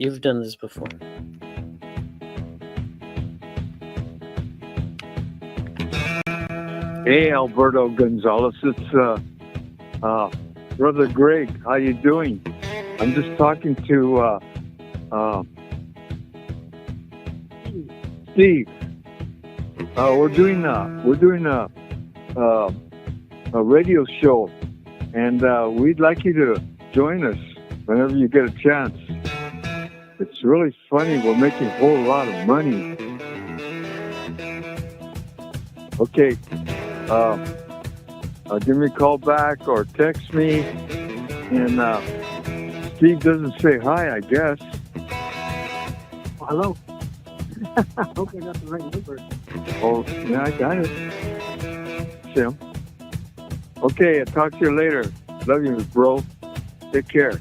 You've done this before. Hey, Alberto Gonzalez. It's Brother Greg. How you doing? I'm just talking to Steve. We're doing a radio show, and we'd like you to join us whenever you get a chance. It's really funny. We're making a whole lot of money. Okay. Give me a call back or text me. And Steve doesn't say hi, I guess. Hello. I hope I got the right number. Oh, yeah, I got it. Sam. Okay, I'll talk to you later. Love you, bro. Take care.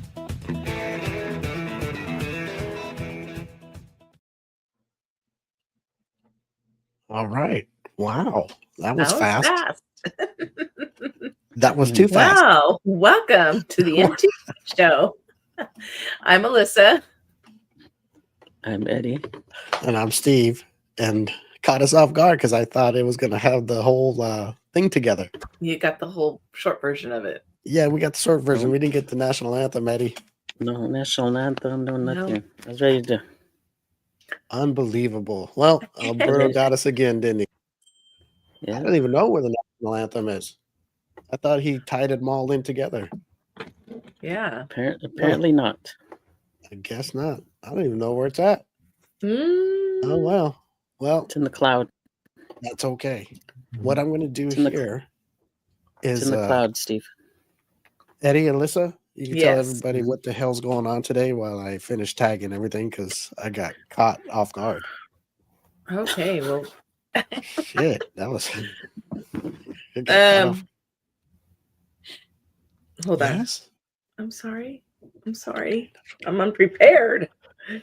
All right. Wow. That was fast. fast. That was too fast. Wow. Welcome to the M25 show. I'm Alyssa. I'm Eddie. And I'm Steve. And caught us off guard because I thought it was going to have the whole thing together. You got the whole short version of it. Yeah, we got the short version. We didn't get the national anthem, Eddie. No national anthem, no nothing. I was ready to. Unbelievable. Well, Alberto got us again, didn't he? Yeah. I don't even know where the national anthem is. I thought he tied them all in together. Yeah. Apparently not. I guess not. I don't even know where it's at. Oh, well. Well, it's in the cloud. That's okay. What I'm going to do here is... It's in the cloud, Steve. Eddie, Alyssa, you can tell everybody what the hell's going on today while I finish tagging everything because I got caught off guard. Okay, well... Shit, that was... Hold on. I'm sorry. I'm unprepared.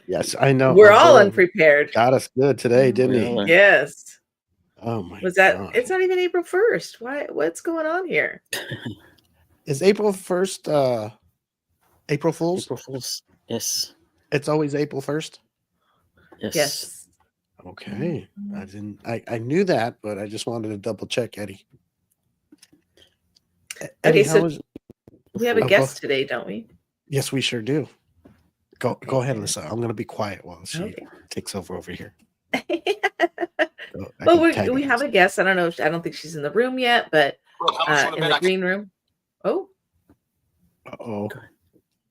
Yes, I know. We're all unprepared. Got us good today, didn't he? Yes. Oh my God. It's not even April 1st. What's going on here? Is April 1st April Fool's? April Fool's. Yes. It's always April 1st? Yes. Okay. I knew that, but I just wanted to double check, Eddie. Okay, so we have a guest today, don't we? Yes, we sure do. Go ahead, Alyssa. I'm going to be quiet while she takes over here. Well, we have a guest. I don't think she's in the room yet, but in the green room. Oh. Uh-oh.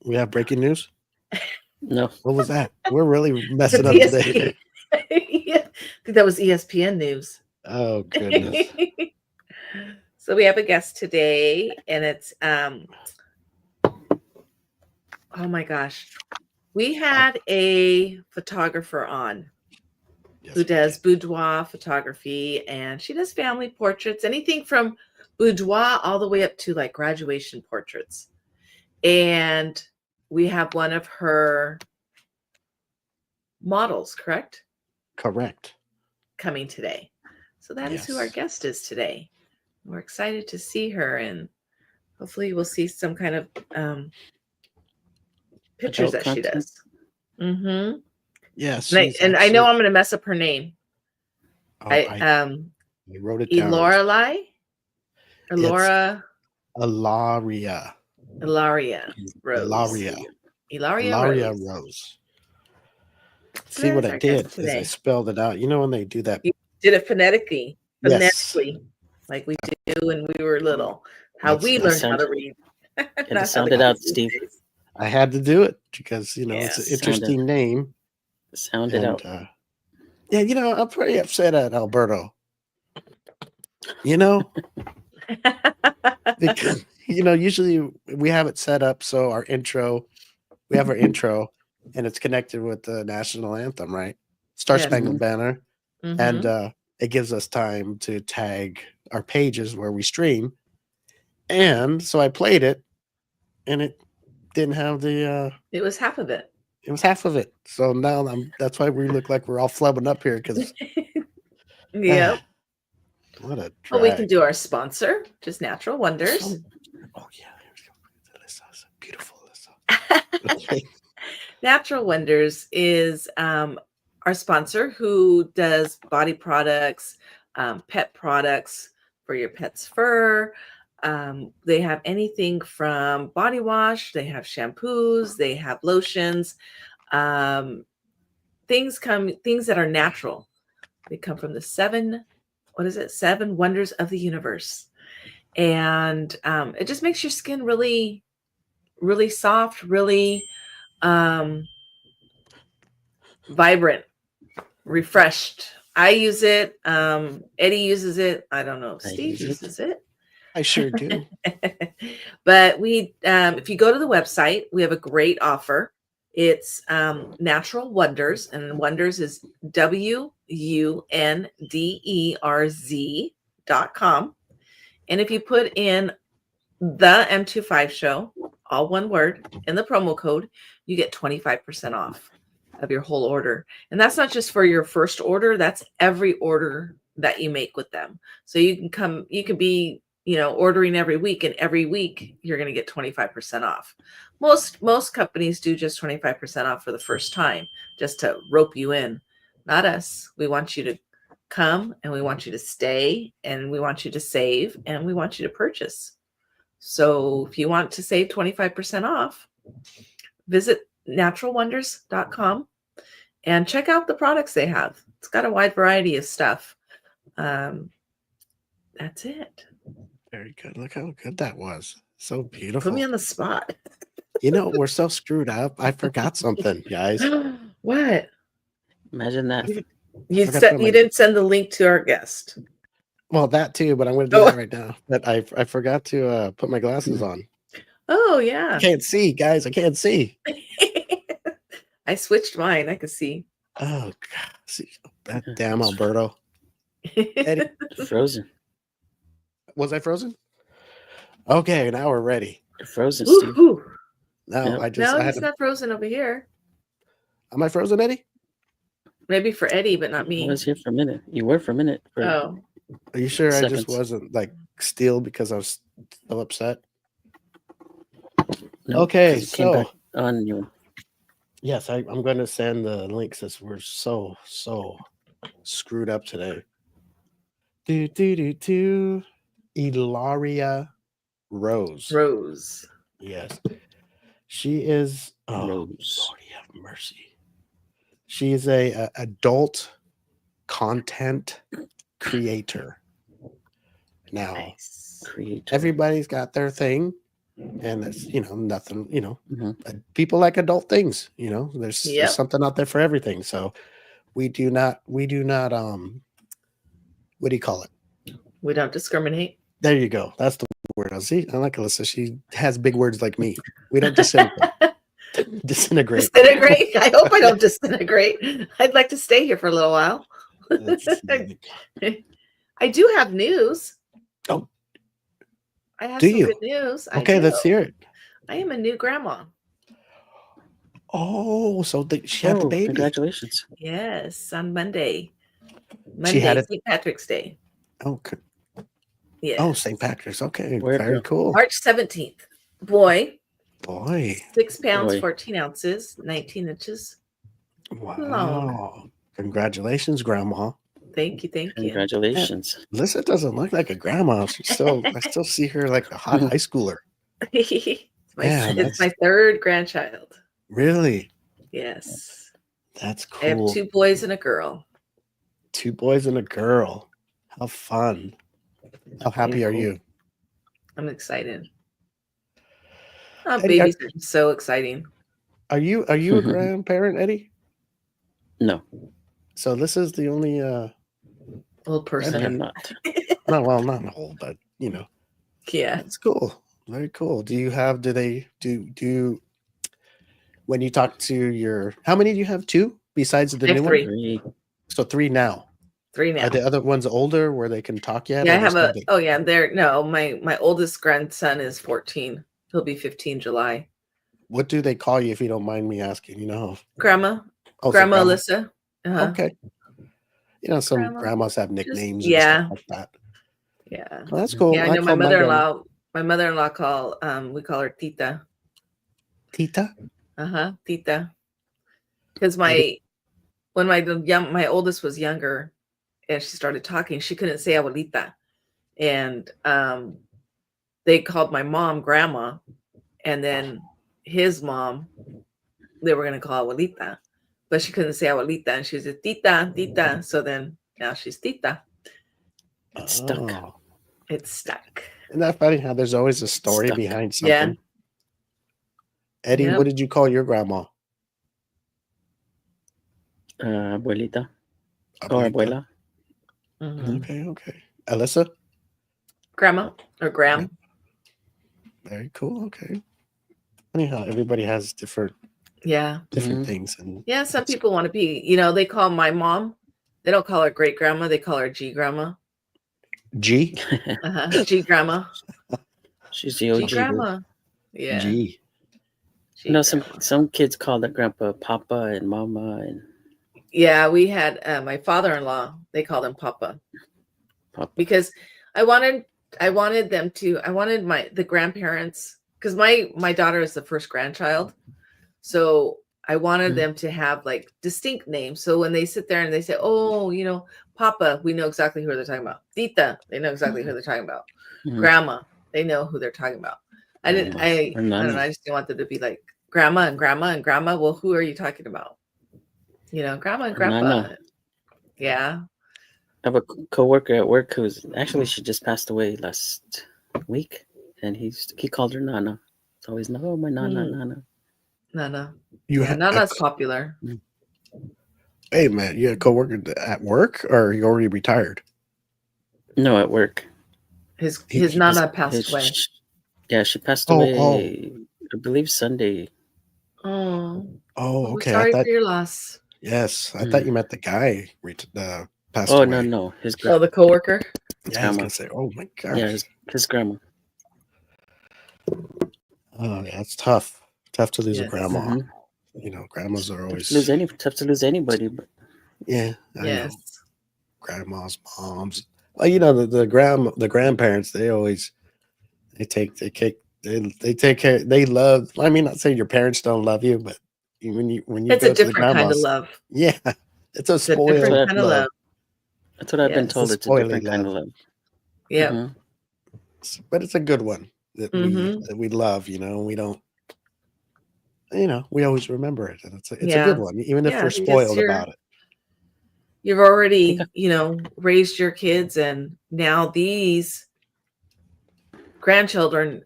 We have breaking news? No. What was that? We're really messing up today. Yeah. I think that was ESPN news. Oh, goodness. So we have a guest today, and it's oh my gosh. We had a photographer on who does boudoir photography, and she does family portraits, anything from boudoir all the way up to like graduation portraits. And we have one of her models, correct? Correct. Coming today. So that is who our guest is today. We're excited to see her, and hopefully we'll see some kind of pictures that she does. Mm-hmm. Yes. And I know I'm going to mess up her name. Oh, I wrote it down. iLauriya? iLauriya. iLauriya Rose. iLauriya Rose. See what I did is I spelled it out. You know when they do that? You did it phonetically. Like we do when we were little. We learned how to read. It sounded out, Steve. I had to do it because, it's an interesting name. Sound it out. Yeah, I'm pretty upset at Alberto. Because, usually we have it set up so we have our intro and it's connected with the national anthem, right? Star Spangled Banner. Mm-hmm. And it gives us time to tag our pages where we stream. And so I played it and it didn't have the... It was half of it. It was half of it. So now that's why we look like we're all flubbing up here because... Yep. What a drag. Well, we can do our sponsor, just Natural Wonders. Oh, yeah. Alyssa. Beautiful Alyssa. Natural Wonders is our sponsor who does body products, pet products for your pet's fur. They have anything from body wash, they have shampoos, they have lotions, things that are natural. They come from the seven wonders of the universe. And it just makes your skin really, really soft, really vibrant, refreshed. I use it. Eddie uses it. I don't know if Steve uses it. I sure do. But we, if you go to the website, we have a great offer. It's Natural Wonders, and Wonders is WUNDERZ.com. And if you put in the M25 show, all one word, in the promo code, you get 25% off of your whole order. And that's not just for your first order, that's every order that you make with them. So you can be, ordering every week, and every week you're going to get 25% off. Most companies do just 25% off for the first time, just to rope you in. Not us. We want you to come, and we want you to stay, and we want you to save, and we want you to purchase. So if you want to save 25% off, visit naturalwonders.com and check out the products they have. It's got a wide variety of stuff. That's it. Very good. Look how good that was. So beautiful. Put me on the spot. We're so screwed up. I forgot something, guys. What? Imagine that. You didn't send the link to our guest. Well, that too, but I'm going to do that right now. But I forgot to put my glasses on. Oh, yeah. I can't see, guys. I can't see. I switched mine. I could see. Oh, God. See, that damn Alberto. Eddie. Frozen. Was I frozen? Okay, now we're ready. You're frozen, Steve. No, Yep. He's not frozen over here. Am I frozen, Eddie? Maybe for Eddie, but not me. I was here for a minute. You were for a minute. Oh. Are you sure seconds. I just wasn't still because I was so upset? Nope, Okay, it came back on you. Yes, I'm going to send the links as we're so screwed up today. iLauriya Rose. Yes. She is Rose. Lord have mercy. She is a adult content creator. Now, Nice. everybody's got their thing, and it's nothing. People like adult things. There's something out there for everything. So we do not. What do you call it? We don't discriminate. There you go. That's the word. See, I like Alyssa. She has big words like me. We don't disintegrate. Disintegrate. I hope I don't disintegrate. I'd like to stay here for a little while. I do have news. Oh, I have do some you? good news. Okay, let's hear it. I am a new grandma. Oh, so she had the baby. Congratulations. Yes, on Monday. She had it. St. Patrick's Day. Okay. Yeah. Oh, St. Patrick's. Okay, Where'd very it go? cool. March 17th. Boy. 6 pounds, Boy. 14 ounces, 19 inches. Wow. Long. Congratulations, Grandma. Thank you. Congratulations. Alyssa doesn't look like a grandma. I still see her like a hot high schooler. It's my third grandchild. Really? Yes. That's cool. I have 2 boys and a girl. 2 boys and a girl. How fun. How happy are you? I'm excited. Oh, Eddie, babies are so exciting. Are you a grandparent, Eddie? No. So this is the only Old I person. am not. not old, but Yeah. that's cool. Very cool. Do you when you talk to how many do you have? 2 besides the I have new 3. 3. one? So 3 now. 3 now. Are the other ones older where they can talk yet? Yeah, I have my oldest grandson is 14. He'll be 15 July. What do they call you if you don't mind me asking? Grandma. Oh, Grandma Alyssa. Uh-huh. Okay. Some Grandma. grandmas have nicknames Yeah. and stuff like that. Yeah. Well, that's cool. Yeah, I know my call mother-in-law. My mother-in-law we call her Tita. Tita? Uh-huh. Tita. Because when my oldest was younger and she started talking, she couldn't say abuelita. And they called my mom grandma, and then his mom, they were going to call abuelita, but she couldn't say abuelita, and she was a tita, tita. So then now she's tita. It's stuck. Oh. It's stuck. Isn't that funny how there's always a story behind something? Yeah. Eddie, Yep. what did you call your grandma? Abuelita. Or abuela. Mm-hmm. Okay. Alyssa? Grandma or gram. Very cool. Okay. Funny how everybody has different things. And yeah, some people want to be, they call my mom, they don't call her great grandma, they call her G grandma. G? G grandma. She's the OG. G grandma. Yeah. G. Some kids call their grandpa Papa and Mama and. Yeah, we had my father-in-law. They called him Papa. Because I wanted the grandparents, because my daughter is the first grandchild, so I wanted them to have like distinct names. So when they sit there and they say, "Oh, Papa," we know exactly who they're talking about. Tita, they know exactly who they're talking about. Grandma, they know who they're talking about. I don't know. I just didn't want them to be like grandma and grandma and grandma. Well, who are you talking about? Grandma and grandpa. Nana. Yeah. I have a coworker at work who's actually, she just passed away last week, and he called her Nana. It's always my Nana. Nana. Nana's popular. Hey man, you had a coworker at work, or you already retired? No, at work. His Nana passed away. Yeah, she passed away. I believe Sunday. Oh, okay. Sorry for your loss. Yes, I thought you meant the guy passed away. Oh no, his the coworker. Yeah, I was gonna say, oh my god. Yeah, his grandma. Oh yeah, it's tough. Tough to lose a grandma. Grandmas are always tough to lose anybody, but I know. Grandmas, moms. Well, the grandparents, they take care. They love. I mean, not saying your parents don't love you, but when you it's go a to the different kind of love. Yeah, it's a spoiled different kind of love. That's what I've been told. It's a different kind of love. Yeah, but it's a good one that we love. We don't. We always remember it, and it's a good one, even if we're spoiled about it. You've already, raised your kids, and now these grandchildren,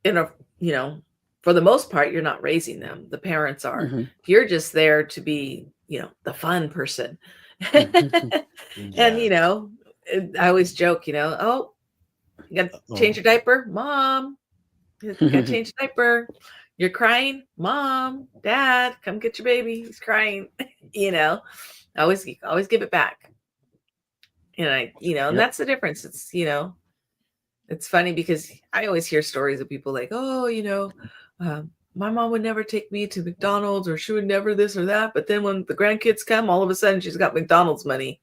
for the most part, you're not raising them. The parents are. You're just there to be, the fun person. And, I always joke, oh, you got to change your diaper? Mom, you got to change your diaper. You're crying? Mom, Dad, come get your baby. He's crying. Always give it back. And and that's the difference. It's, it's funny because I always hear stories of people like, my mom would never take me to McDonald's, or she would never this or that. But then when the grandkids come, all of a sudden she's got McDonald's money,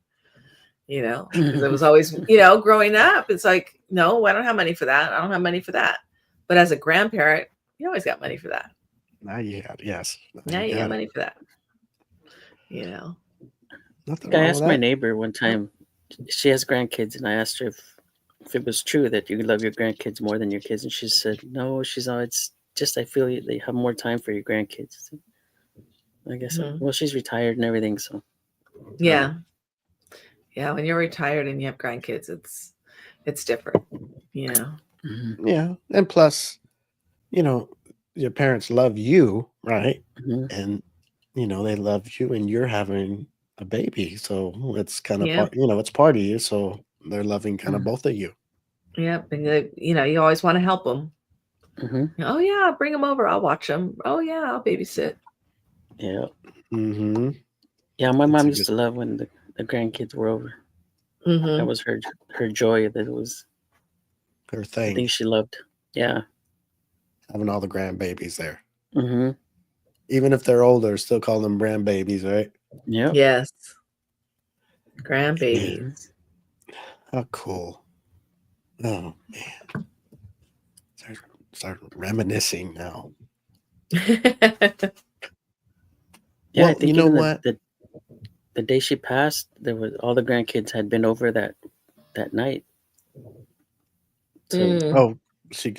because it was always, growing up, it's like, no, I don't have money for that. I don't have money for that. But as a grandparent, you always got money for that. Now you have, yes. Now you got money for that. I asked my neighbor one time, she has grandkids, and I asked her if it was true that you love your grandkids more than your kids, and she said no. She's all, it's just I feel they have more time for your grandkids. I guess well, she's retired and everything, so yeah. When you're retired and you have grandkids, it's different, Yeah, and plus, your parents love you, right? And they love you, and you're having a baby, so it's kind of part, it's part of you, so they're loving kind of both of you. Yep. And you always want to help them. Oh yeah, bring them over, I'll watch them. Oh yeah, I'll babysit. Yeah. Yeah, my mom used to love when the grandkids were over. That was her joy. That was her thing. I think she loved. Yeah, having all the grandbabies there. Even if they're older, still call them grandbabies, right? Yeah. Yes. Grandbabies. How cool. Oh man. Start reminiscing now. Yeah, I Well, you think know even what? the day she passed, there was all the grandkids had been over that night. So Oh,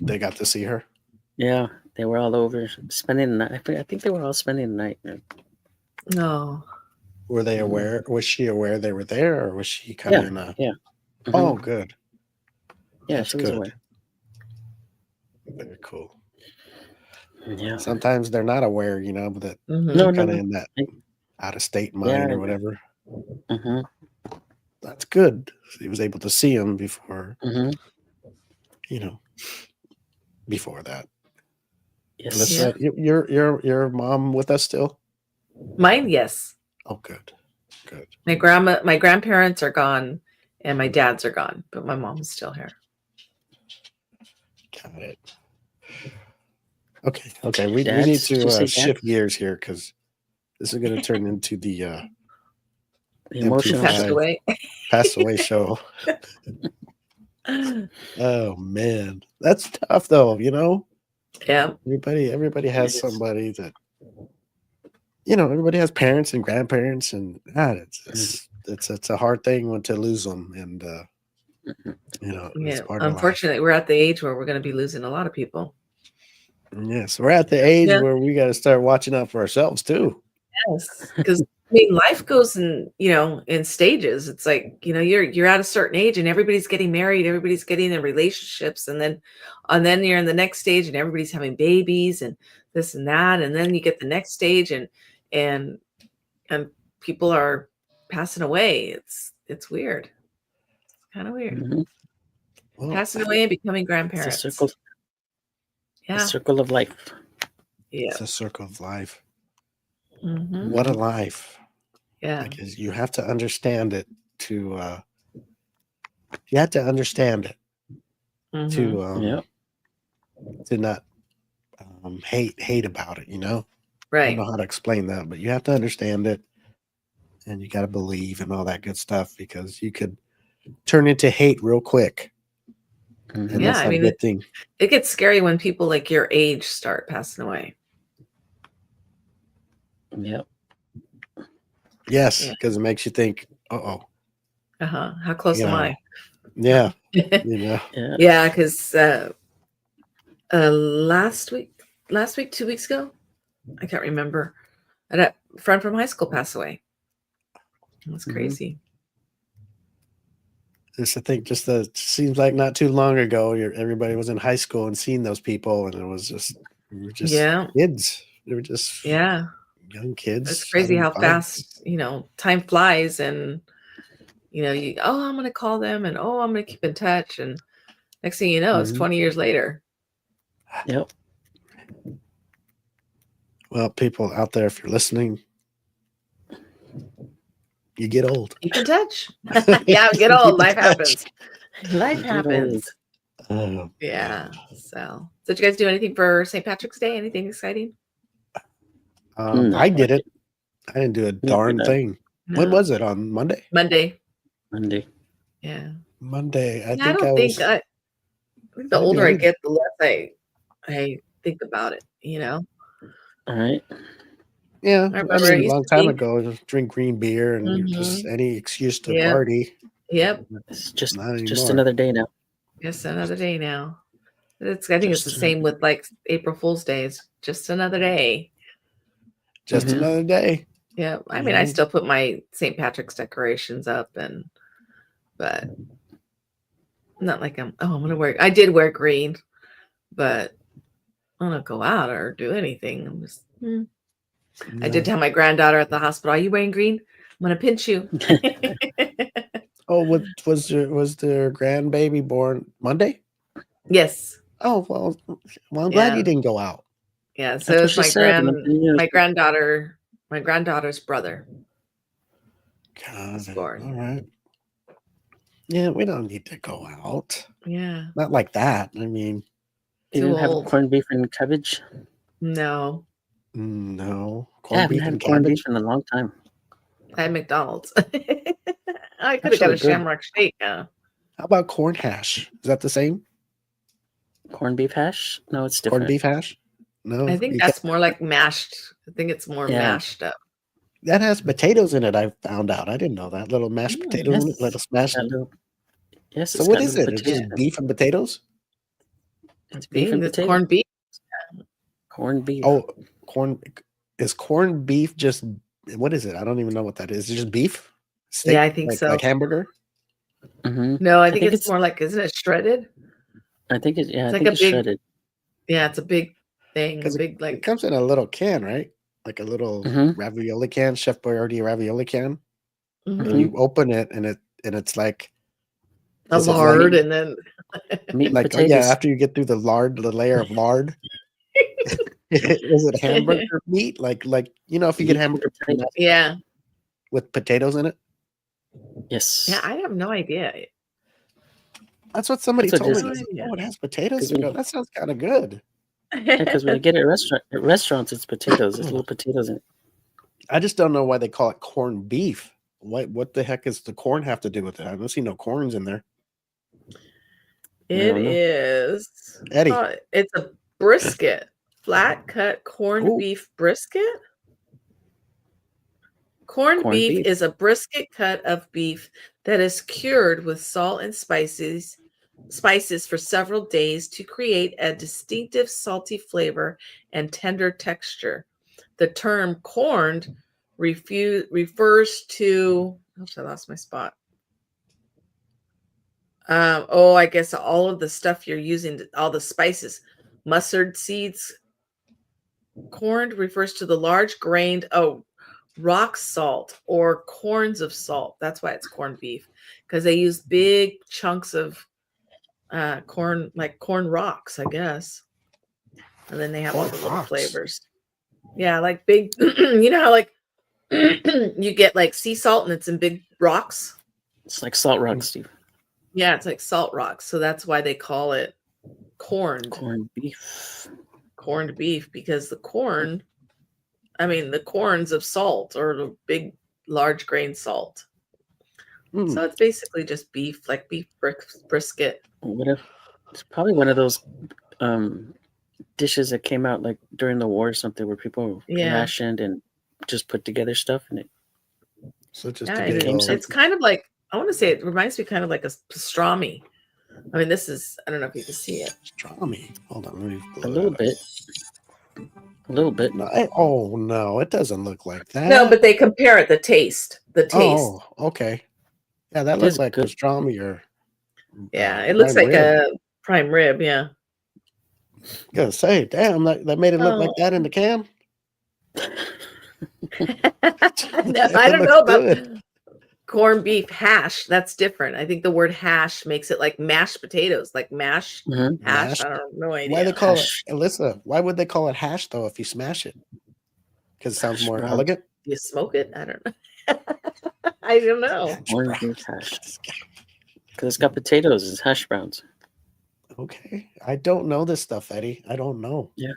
they got to see her. yeah, they were all over spending the night. I think they were all spending the night. No. Were they aware? Was she aware they were there, or was she kind of Yeah, in a? yeah. Oh, good. Yeah, That's she was good. aware. Very cool. Yeah. Sometimes they're not aware, but that No, kind of in that I- out of state Yeah. mind or whatever. Mm-hmm. That's good. He was able to see him before, Mm-hmm. Before that. Yes. Alyssa, your mom with us still? Mine, yes. Oh, good. Good. My grandparents are gone, and my dads are gone, but my mom's still here. Got it. Okay. We need Dads? Did you to say shift dads? gears here because this is going to turn into the The emotional Passed side. away. Pass Away show. Oh man, that's tough though. Yeah. Everybody has Yes. somebody that everybody has parents and grandparents, and it's a hard thing to lose them, and Yeah. it's part of life. Unfortunately, we're at the age where we're going to be losing a lot of people. Yes, we're at the age Yeah. where we got to start watching out for ourselves too. Yes, because life goes in stages. It's like you're at a certain age, and everybody's getting married, everybody's getting in relationships, and then you're in the next stage, and everybody's having babies, and this and that, and then you get the next stage, and and people are passing away. It's weird. It's kind of weird. Mm-hmm. Well, Passing away and becoming grandparents. It's a circle. Yeah. A circle of life. Yeah. It's a circle of life. Mm-hmm. What a life! Yeah. Because you have to understand it to. You have to understand it Mm-hmm. to to not hate about it. I don't Right. know how to explain that, but you have to understand it, and you got to believe and all that good stuff because you could turn into hate real quick, Mm-hmm. and Yeah, that's I not mean, a good thing. It gets scary when people like your age start passing away. Yep. Yes, Yeah. because it makes you think, uh-oh. How close am I? Yeah. Yeah. Yeah, because last week, 2 weeks ago, I can't remember. I had a friend from high school pass away. That's Mhm. crazy. Just I think seems like not too long ago, everybody was in high school and seeing those people, and it was just we were just Yeah. kids. They were just Yeah. young kids. It's crazy having how fun. fast, time flies, and I'm going to call them, and I'm going to keep in touch, and next thing you know, it's 20 years later. Yep. Well, people out there, if you're listening, you get old. Keep in touch. Yeah, get old. Life happens. Life Get happens. Oh, Yeah. So did you guys do anything for St. Patrick's Day? Anything exciting? No. I did it. I didn't do a darn thing. No. When was it? On Monday? Monday. Yeah. Monday. I I think think the older I get, the less I think about it, All right. Yeah, remember I it mean, a used long to time be. ago, just drink green beer and just any excuse to Yep. party. Yep. It's just Not anymore. just another day now. Just another day now. I think it's the same with like April Fool's Day. It's just another day. Just another day. Yeah. I mean, I still put my St. Patrick's decorations up, but not like I'm going to wear. I did wear green, but I don't go out or do anything. I'm just. I did tell my granddaughter at the hospital, "Are you wearing green? I'm going to pinch you." Oh, was their grandbaby born Monday? Yes. Oh, well, I'm glad you didn't go out. Yeah, so it's my granddaughter's brother. God, born. all right. Yeah, we don't need to go out. Yeah. Not like that. I mean, you didn't have corned beef and cabbage? No. No. Corned beef and cabbage in a long time. I had McDonald's. I could have got a Shamrock Shake. How about corn hash? Is that the same? Corned beef hash? No, it's different. Corned beef hash? No. I think that's more like mashed. I think it's more mashed up. That has potatoes in it. I found out. I didn't know that. Little mashed potatoes in it, Yes. little smashed. Yes. So It's what got is little it? It's potatoes. just beef and potatoes? It's beef and It's potatoes. corned beef. Corned beef. Oh, corn is corned beef just what is it? I don't even know what that is. Is it just beef? Steak, Yeah, I think so. Like hamburger? No, I think it's more like, isn't it shredded? I think it's like it's shredded. Yeah, it's a big thing. Because Big it comes in a little can, right? Like a little ravioli can, Chef Boyardee ravioli can. And you open it and it's like a lard and then meat like potatoes. yeah, after you get through the layer of lard. Is it hamburger meat? Like if you get hamburger with potatoes in it? Yes. Yeah, I have no idea. That's what somebody told me. Oh, it has potatoes. That sounds kind of good. Because when you get it at restaurants, it's potatoes. There's little potatoes in it. I just don't know why they call it corned beef. What the heck does the corn have to do with it? I don't see no corns in there. It is Eddie. It's a brisket, flat cut corned beef brisket. Corned beef is a brisket cut of beef that is cured with salt and spices for several days to create a distinctive salty flavor and tender texture. The term corned refers to, oops, I lost my spot. I guess all of the stuff you're using, all the spices, mustard seeds. Corned refers to the large grained, rock salt or corns of salt. That's why it's corned beef, because they use big chunks of corn, like corn rocks, I guess. And then they have all the little flavors. Yeah, like big, you know how like you get like sea salt and it's in big rocks? It's like salt rocks, Steve. Yeah, it's like salt rocks. So that's why they call it corned beef. Corned beef, because the corns of salt or the big, large grain salt. So it's basically just beef, like beef brisket. It's probably one of those dishes that came out like during the war or something, where people rationed and just put together stuff in it. So just it's kind of like, I want to say it reminds me kind of like a pastrami. I mean, I don't know if you can see it. Pastrami. Hold on, let me a little bit. A little bit. No, no, it doesn't look like that. No, but they compare it, the taste. Oh, okay. Yeah, that looks like pastrami or it looks like a prime rib, yeah. Gonna say, damn, that made it look like that in the can. I don't know about corned beef hash. That's different. I think the word hash makes it like mashed potatoes, like hash. Mashed. I don't know. Why they call it, Alyssa? Why would they call it hash though if you smash it? Because it sounds more elegant. You smoke it? I don't know. I don't know. Because it's got potatoes. It's hash browns. Okay, I don't know this stuff, Eddie. I don't know. Yeah,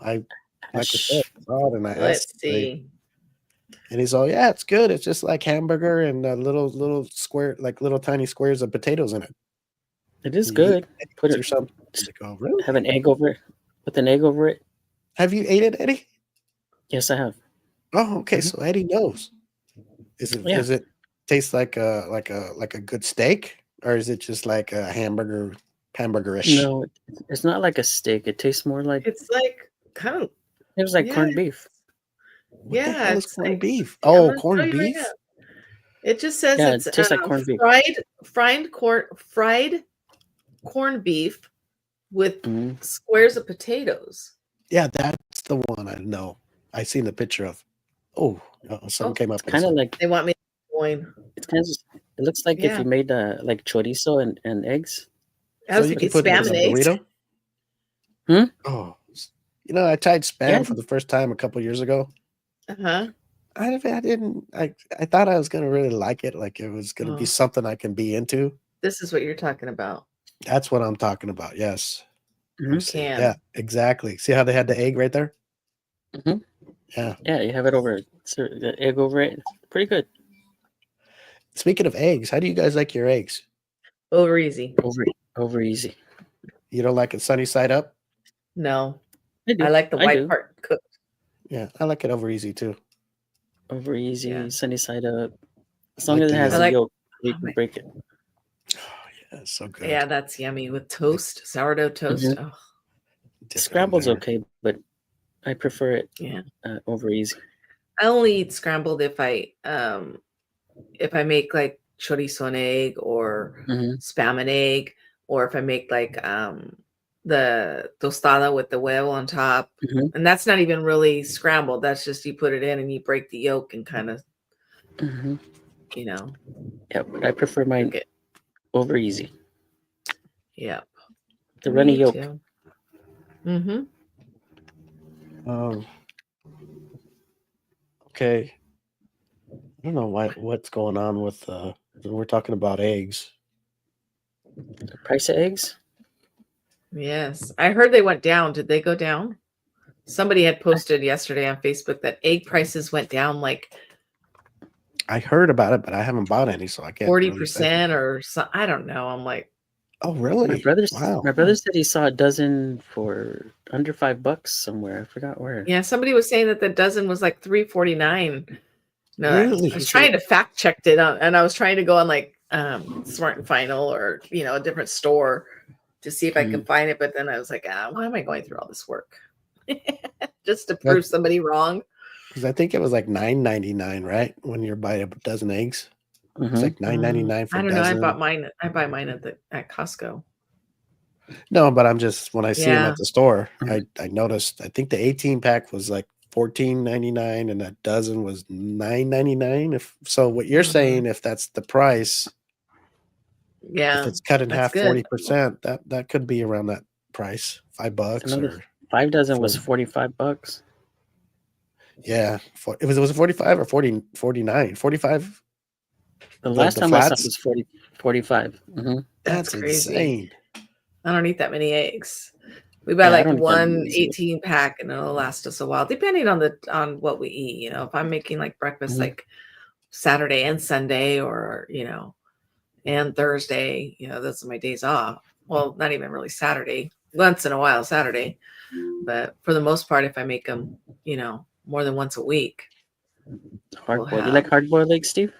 I like I said, and I let's see. And he's all, yeah, it's good. It's just like hamburger and little square, like little tiny squares of potatoes in it. It is good. Put it or something. Really? Have an egg over it. With an egg over it. Have you ate it, Eddie? Yes, I have. Oh, okay. So Eddie knows. Does it taste like a good steak, or is it just like a hamburgerish? No, it's not like a steak. It tastes more like, it's like kind of. It was like corned beef. What the hell is corned beef? Oh, corned beef. Right, it just says it tastes like corned beef. fried corned beef with squares of potatoes. Yeah, that's the one I know. I seen the picture of. Something came up. Kind of like they want me to join. It's kind of. It looks like if you made like chorizo and eggs. So you can put it in a burrito. Oh, I tried spam for the first time a couple years ago. I didn't. I thought I was gonna really like it. Like it was gonna be something I can be into. This is what you're talking about. That's what I'm talking about. Yes. Yeah, exactly. See how they had the egg right there? Yeah. Yeah, you have it over the egg over it. Pretty good. Speaking of eggs, how do you guys like your eggs? Over easy. Over easy. You don't like it sunny side up? No. I like the white part cooked. Yeah, I like it over easy too. over easy, Yeah. sunny side up. As I long like as it the has I a like- yolk, you oh can my- break it. Oh, yeah, it's so good. Yeah, that's yummy with toast, sourdough toast. Mhm. Oh, Dip it in Scramble's there. okay, but I prefer it yeah. over easy. I only eat scrambled if I make like chorizo and egg or Mhm. spam and egg, or if I make like the tostada with the huevo on top. Mhm. And that's not even really scrambled. That's just you put it in and you break the yolk and kind of, Mhm. Yeah, but I prefer mine cook it. over easy. Yep. The runny Me yolk. too. Mm-hmm. Okay. I don't know what's going on with we're talking about eggs. The price of eggs. Yes. I heard they went down. Did they go down? Somebody had posted yesterday on Facebook that egg prices went down like I heard about it, but I haven't bought any, so I can't really say. 40% or so. I don't know. I'm like, Oh, really? My brother Wow. said he saw a dozen for under $5 somewhere. I forgot where. yeah, somebody was saying that the dozen was like $3.49. No, Really? I was trying to fact check it on, and I was trying to go on like Smart and Final or a different store to see if I can find it. But then I was like, why am I going through all this work just to prove somebody wrong? Because I think it was like $9.99, right? When you're buying a dozen eggs, Mhm. it's like $9.99 for I a don't know. dozen. I buy mine at Costco. No, but I'm just when I see them Yeah. at the store, Mhm. I noticed. I think the 18 pack was like $14.99, and that dozen was $9.99. If so, what you're saying, if that's the price, Yeah, if it's cut in that's half, good. 40%, that could be around that price, $5 Another or 5 dozen was for- $45. yeah. Was it 45 or 40, 49? 45? The last the time I saw it flats? was 45. Mhm. That's That's crazy. insane. I don't eat that many eggs. We buy Yeah, I like don't eat that many one eggs either. 18 pack and it'll last us a while, depending on what we eat. If I'm making like breakfast Mhm. like Saturday and Sunday or and Thursday, those are my days off. Well, not even really Saturday. Once in a while Saturday. But for the most part, if I make them, more than once a week. Hard boiled. You like hard boiled eggs, Steve?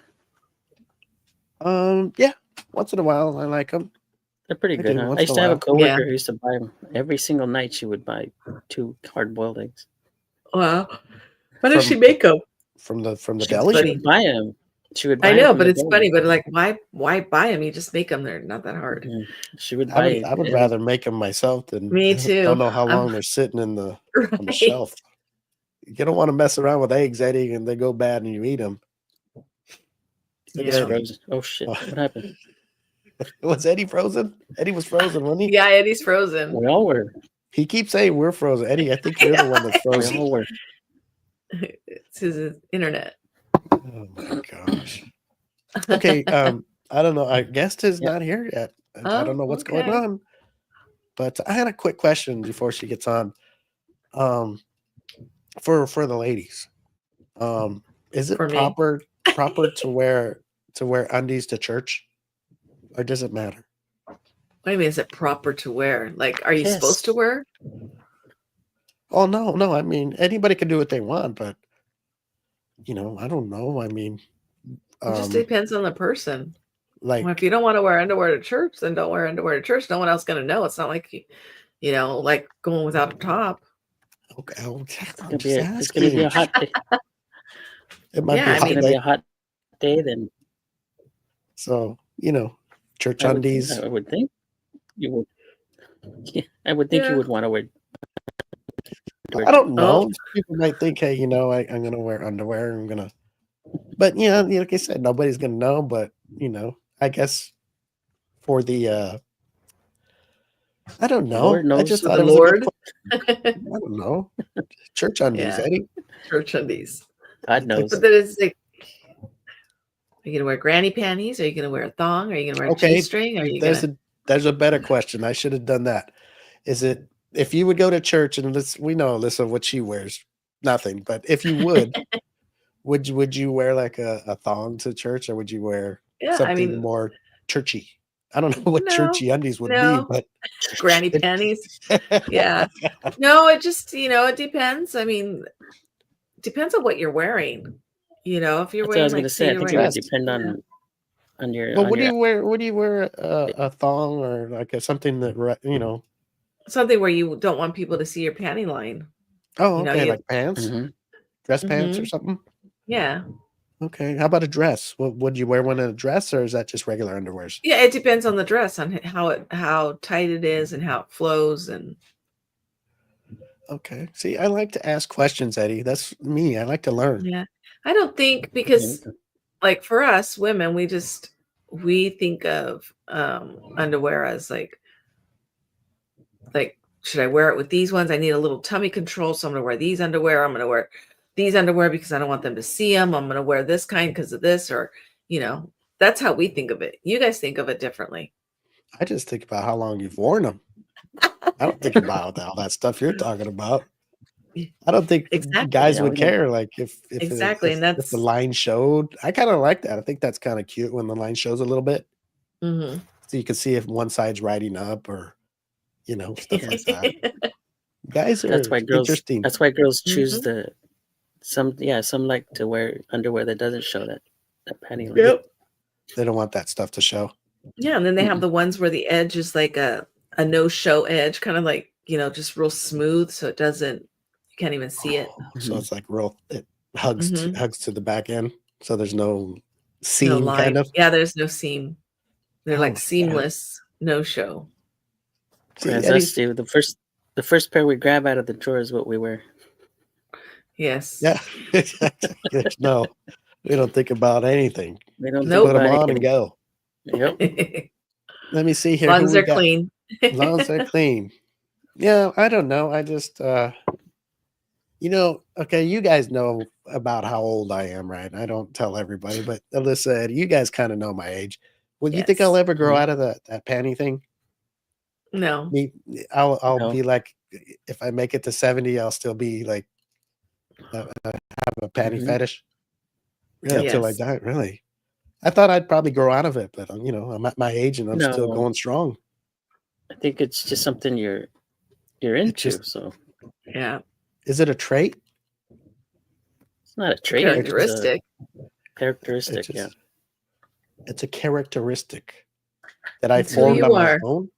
Yeah. Once in a while, I like them. They're pretty good, huh? I used to have a coworker who used to buy them every single night. She would buy 2 hard boiled eggs. Wow. Why does she make them? From the She deli? would buy them. She would buy I 'em know, from but the it's deli. funny. But like, why buy them? You just make them. They're not that hard. She would buy. I would rather make them myself than Me too. don't know how long they're sitting on the shelf. You don't want to mess around with eggs, Eddie, and they go bad and you eat them. Eddie's frozen. Oh shit! What happened? Was Eddie frozen? Eddie was frozen, wasn't he? Yeah, Eddie's frozen. We all were. He keeps saying we're frozen. Eddie, I think you're the one that's frozen. We all were. It's his internet. Oh my gosh. Okay, I don't know. Our guest is not here yet. I don't know what's going on. But I had a quick question before she gets on. For the ladies. Is it proper to wear undies to church? Or does it matter? What do you mean? Is it proper to wear? Like, are you supposed to wear? Oh no. I mean, anybody can do what they want, but I don't know. I mean, It just depends on the person. Like, if you don't want to wear underwear to church, then don't wear underwear to church. No one else going to know. It's not like like going without a top. Okay, it's gonna be a hot day. It might be gonna be a hot day then. So church undies. I would think you would. Yeah, I would think you would want to wear. I don't know. People might think, hey, I'm gonna wear underwear. But like I said, nobody's gonna know. But I guess for the I don't know. Lord knows. I just thought the it was Lord. I don't know. Church undies, Eddie. Church undies. God knows. But then it's like, are you gonna wear granny panties? Are you gonna wear a thong? Are you gonna wear a G-string? Are you there's a better question. I should have done that. Is it if you would go to church and we know Alyssa what she wears? Nothing. But if you would you wear like a thong to church, or would you wear something more churchy? I don't know what churchy undies would be, but granny panties. Yeah. No, it just, it depends. I mean, depends on what you're wearing. if you're That's what I wearing was gonna like, say say. I you're think it wearing, would Dress. depend yeah, on your But on what do your you wear? What do you wear? A thong or like something that something where you don't want people to see your panty line. Oh, You know, okay, you, like pants, hmm dress pants or hmm something. yeah, Okay, how about a dress? Would you wear one in a dress, or is that just regular underwears? yeah. It depends on the dress, on how tight it is and how it flows, and Okay. See, I like to ask questions, Eddie. That's me. I like to learn. yeah. I don't think because like for us women, we think of underwear as like should I wear it with these ones? I need a little tummy control, so I'm gonna wear these underwear. I'm gonna wear these underwear because I don't want them to see them. I'm gonna wear this kind because of this, or that's how we think of it. You guys think of it differently. I just think about how long you've worn them. I don't think about all that stuff you're talking about. I don't think Exactly. guys Yeah, would we don't. care, like, Exactly. And if the that's line showed. I kinda like that. I think that's kinda cute when the line shows a little bit, mhm. so you can see if one side's riding up or, stuff Yeah, like that. Guys that's are why girls. interesting. That's why girls choose Mhm. the some. Yeah, some like to wear underwear that doesn't show that panty line. They Yep. they don't want that stuff to show. Yeah, and then they have Mm-mm. the ones where the edge is like a no show edge, kind of like, just real smooth so it doesn't you can't even see it. Oh, so Mhm. it's like real it hugs to the back end, so there's no No seam kind line. of? Yeah, there's no seam. They're Oh like my god. seamless, no show. See, Whereas us, Eddie. Steve, the first pair we grab out of the drawer is what we wear. Yes. Yeah. No, we don't think about anything. We don't think Nope. Put them about on and anything. go. Yep. As Let me see here long who as we they're got. clean. As long as they're clean. Yeah, I don't know. I just okay, you guys know about how old I am, right? I don't tell everybody, but Alyssa, Eddie, you guys kind of know my age. Would you think I'll Yes. ever grow Mhm. out of that panty thing? No. Me, I'll No. be like, if I make it to 70, I'll still be like have a panty Mhm. fetish. Really, Yep. until I Yes. die. Really, I thought I'd probably grow out of it, but I'm at my age and I'm still No, going strong. I think it's just something you're It's just, into. So Yeah. is it a trait? it's not a A trait. It's It's a characteristic. it's characteristic. Yeah. just it's a characteristic that I It's who formed you on my are. own.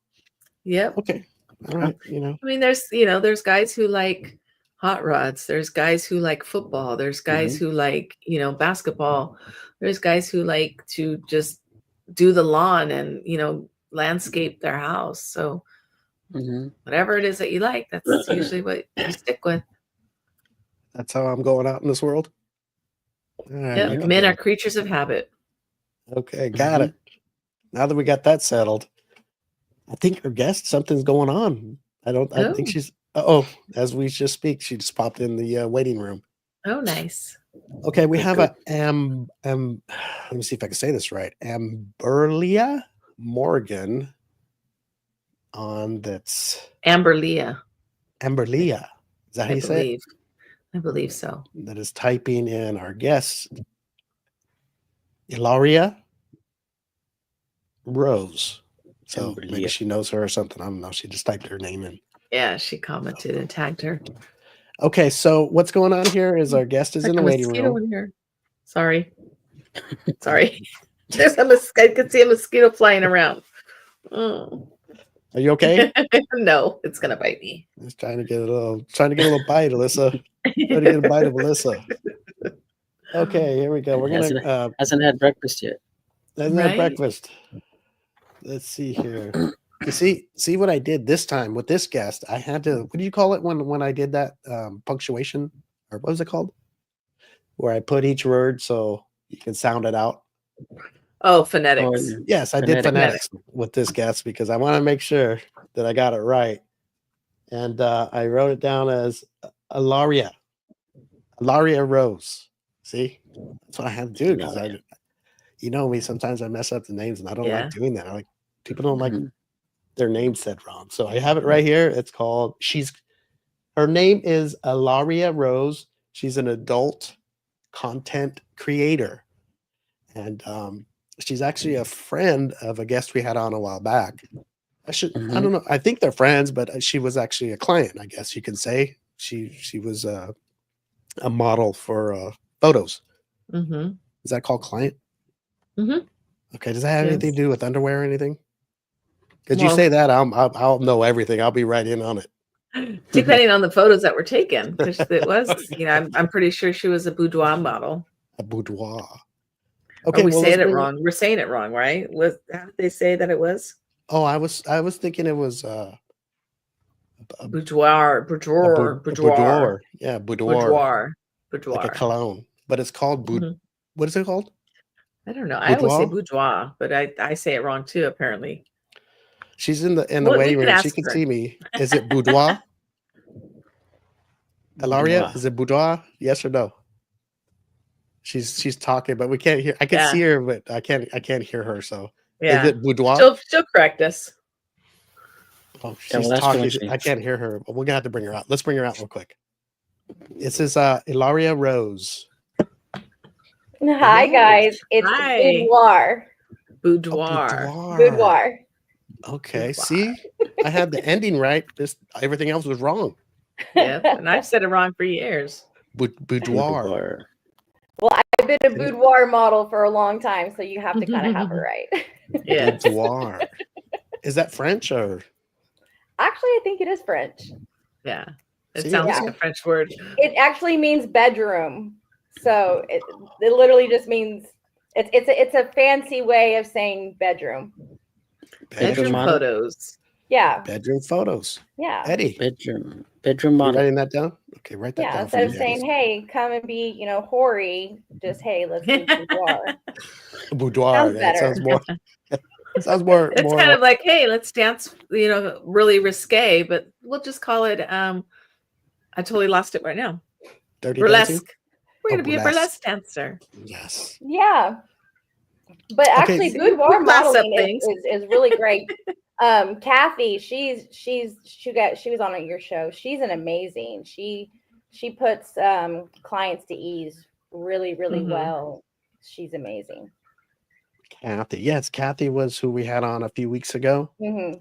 Yep. Okay, all right. I mean, there's guys who like hot rods. There's guys who like football. There's guys Mhm. who like, basketball. There's guys who like to just do the lawn and, landscape their house. So Mhm. whatever it is that you like, that's usually what you stick with. That's how I'm going out in this world. All right, Yep. Yep. Men are okay, creatures of habit. okay, got Mhm. it. Now that we got that settled, I think our guest something's going on. I think Oh, she's. Oh, as we just speak, she just popped in the waiting room. oh, nice. Okay, we Good. have Good. let me see if I can say this right. Amberlia Morgan on that's Amber Leah, Amberlia. Is that how I you say it? believe. I believe so. That is typing in our guest, iLauriya Rose. So maybe Kimberly. she knows her or something. I don't know. She just typed her name in. Yeah, she commented and tagged her. Okay, so what's going on here is our guest is Like in a the waiting mosquito room. in here. Sorry. Sorry. There's a mosquito. I could see a mosquito flying around. Oh. Are you okay? No, it's gonna bite me. Just trying to get a little bite, Alyssa. Trying to get a bite of Alyssa. Okay, here we go. We're Hasn't gonna hasn't had breakfast yet. Isn't that Right? breakfast? Let's see here. You see what I did this time with this guest. I had to. What do you call it when I did that punctuation, or what was it called? Where I put each word so you can sound it out. Oh, Oh, phonetics. Yes, I did phonetic. phonetics with this guest because I want to make sure that I got it right. And I wrote it down as iLauriya Rose. See, that's what I had to do because you know me. Sometimes I mess up the names, and I don't like Yeah. doing that. People don't like Mhm. their name said wrong. So I have it right here. It's called. Her name is iLauriya Rose. She's an adult content creator, and she's actually a friend of a guest we had on a while back. I Mhm. don't know. I think they're friends, but she was actually a client, I guess you can say. She was a model for photos. Mm-hmm. Is that called client? Mm-hmm. Okay. Does that have anything to do with underwear or anything? Because you Well, say that, I'll know everything. I'll be right in on it. depending on the photos that were taken, because it was, I'm pretty sure she was a boudoir model. A boudoir. Okay, Okay, we saying it wrong. We're saying it wrong, right? Was how did they say that it was? Oh, I was thinking it was Boudoir. boudoir. Yeah, boudoir. Boudoir. Like a cologne, but it's called Mhm. What is it called? I don't know. I always say Boudoir. boudoir, but I say it wrong too. Apparently, She's in the we waiting could room. She ask can her. see me. Is it boudoir? iLauriya, is it boudoir? Yes or no? She's talking, but we can't hear. I can see her, but I can't hear her. So is it boudoir? She'll correct us. Oh, she's talking. I can't hear her, but we're gonna have to bring her out. Let's bring her out real quick. This is iLauriya Rose. Hi guys, it's boudoir. Boudoir. Okay, see, I had the ending right. Everything else was wrong. Yep, and I've said it wrong for years. Boudoir. Well, I've been a boudoir model for a long time, so you have to kind of have it right. Yeah. Boudoir. Is that French or? Actually, I think it is French. Yeah, it sounds like a French word. It actually means bedroom, so it literally just means it's a fancy way of saying bedroom. Bedroom photos. Yeah. Bedroom photos. Yeah. Eddie. Bedroom model. You writing that down? Okay, write that down. Yeah, instead of saying, "Hey, come and be, hoary," just, "Hey, let's do boudoir." Boudoir. Sounds better. Sounds more. Sounds more. It's kind of like, hey, let's dance. Really risque, but we'll just call it. I totally lost it right now. Dirty burlesque. Dancing? We're gonna be a burlesque dancer. Yes. Yeah. But actually, boudoir modeling is really great. Kathy, she was on your show. She's an amazing. She puts clients to ease really, really well. She's amazing. Kathy, yes, Kathy was who we had on a few weeks ago.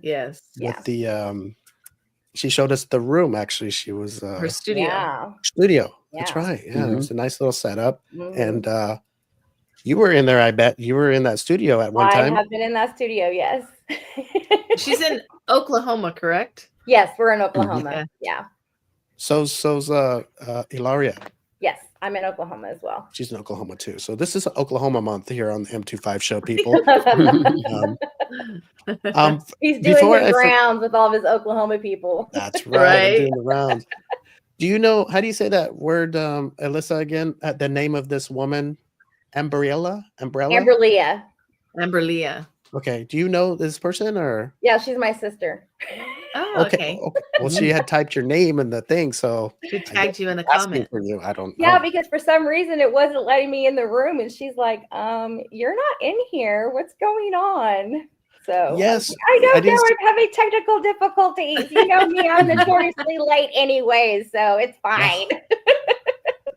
Yes, with the she showed us the room. Actually, she was her studio. Yeah. Studio. That's right. Yeah, it was a nice little setup, and you were in there. I bet you were in that studio at one time. I have been in that studio. Yes. She's in Oklahoma, correct? Yes, we're in Oklahoma. Yeah. So's iLauriya. Yes, I'm in Oklahoma as well. She's in Oklahoma too. So this is Oklahoma month here on the M25 show, people. He's doing his rounds with all of his Oklahoma people. That's right. I'm doing the rounds. Do you know, how do you say that word, Alyssa, again? The name of this woman? Amberella? Amberleah. Okay. Do you know this person or? Yeah, she's my sister. Oh, okay. Well, she had typed your name in the thing, so she tagged you in the comment. For you. I don't know. Yeah, because for some reason it wasn't letting me in the room, and she's like, "You're not in here. What's going on?" So yes, I don't know. I'm having technical difficulties. You know me, I'm notoriously late anyways, so it's fine.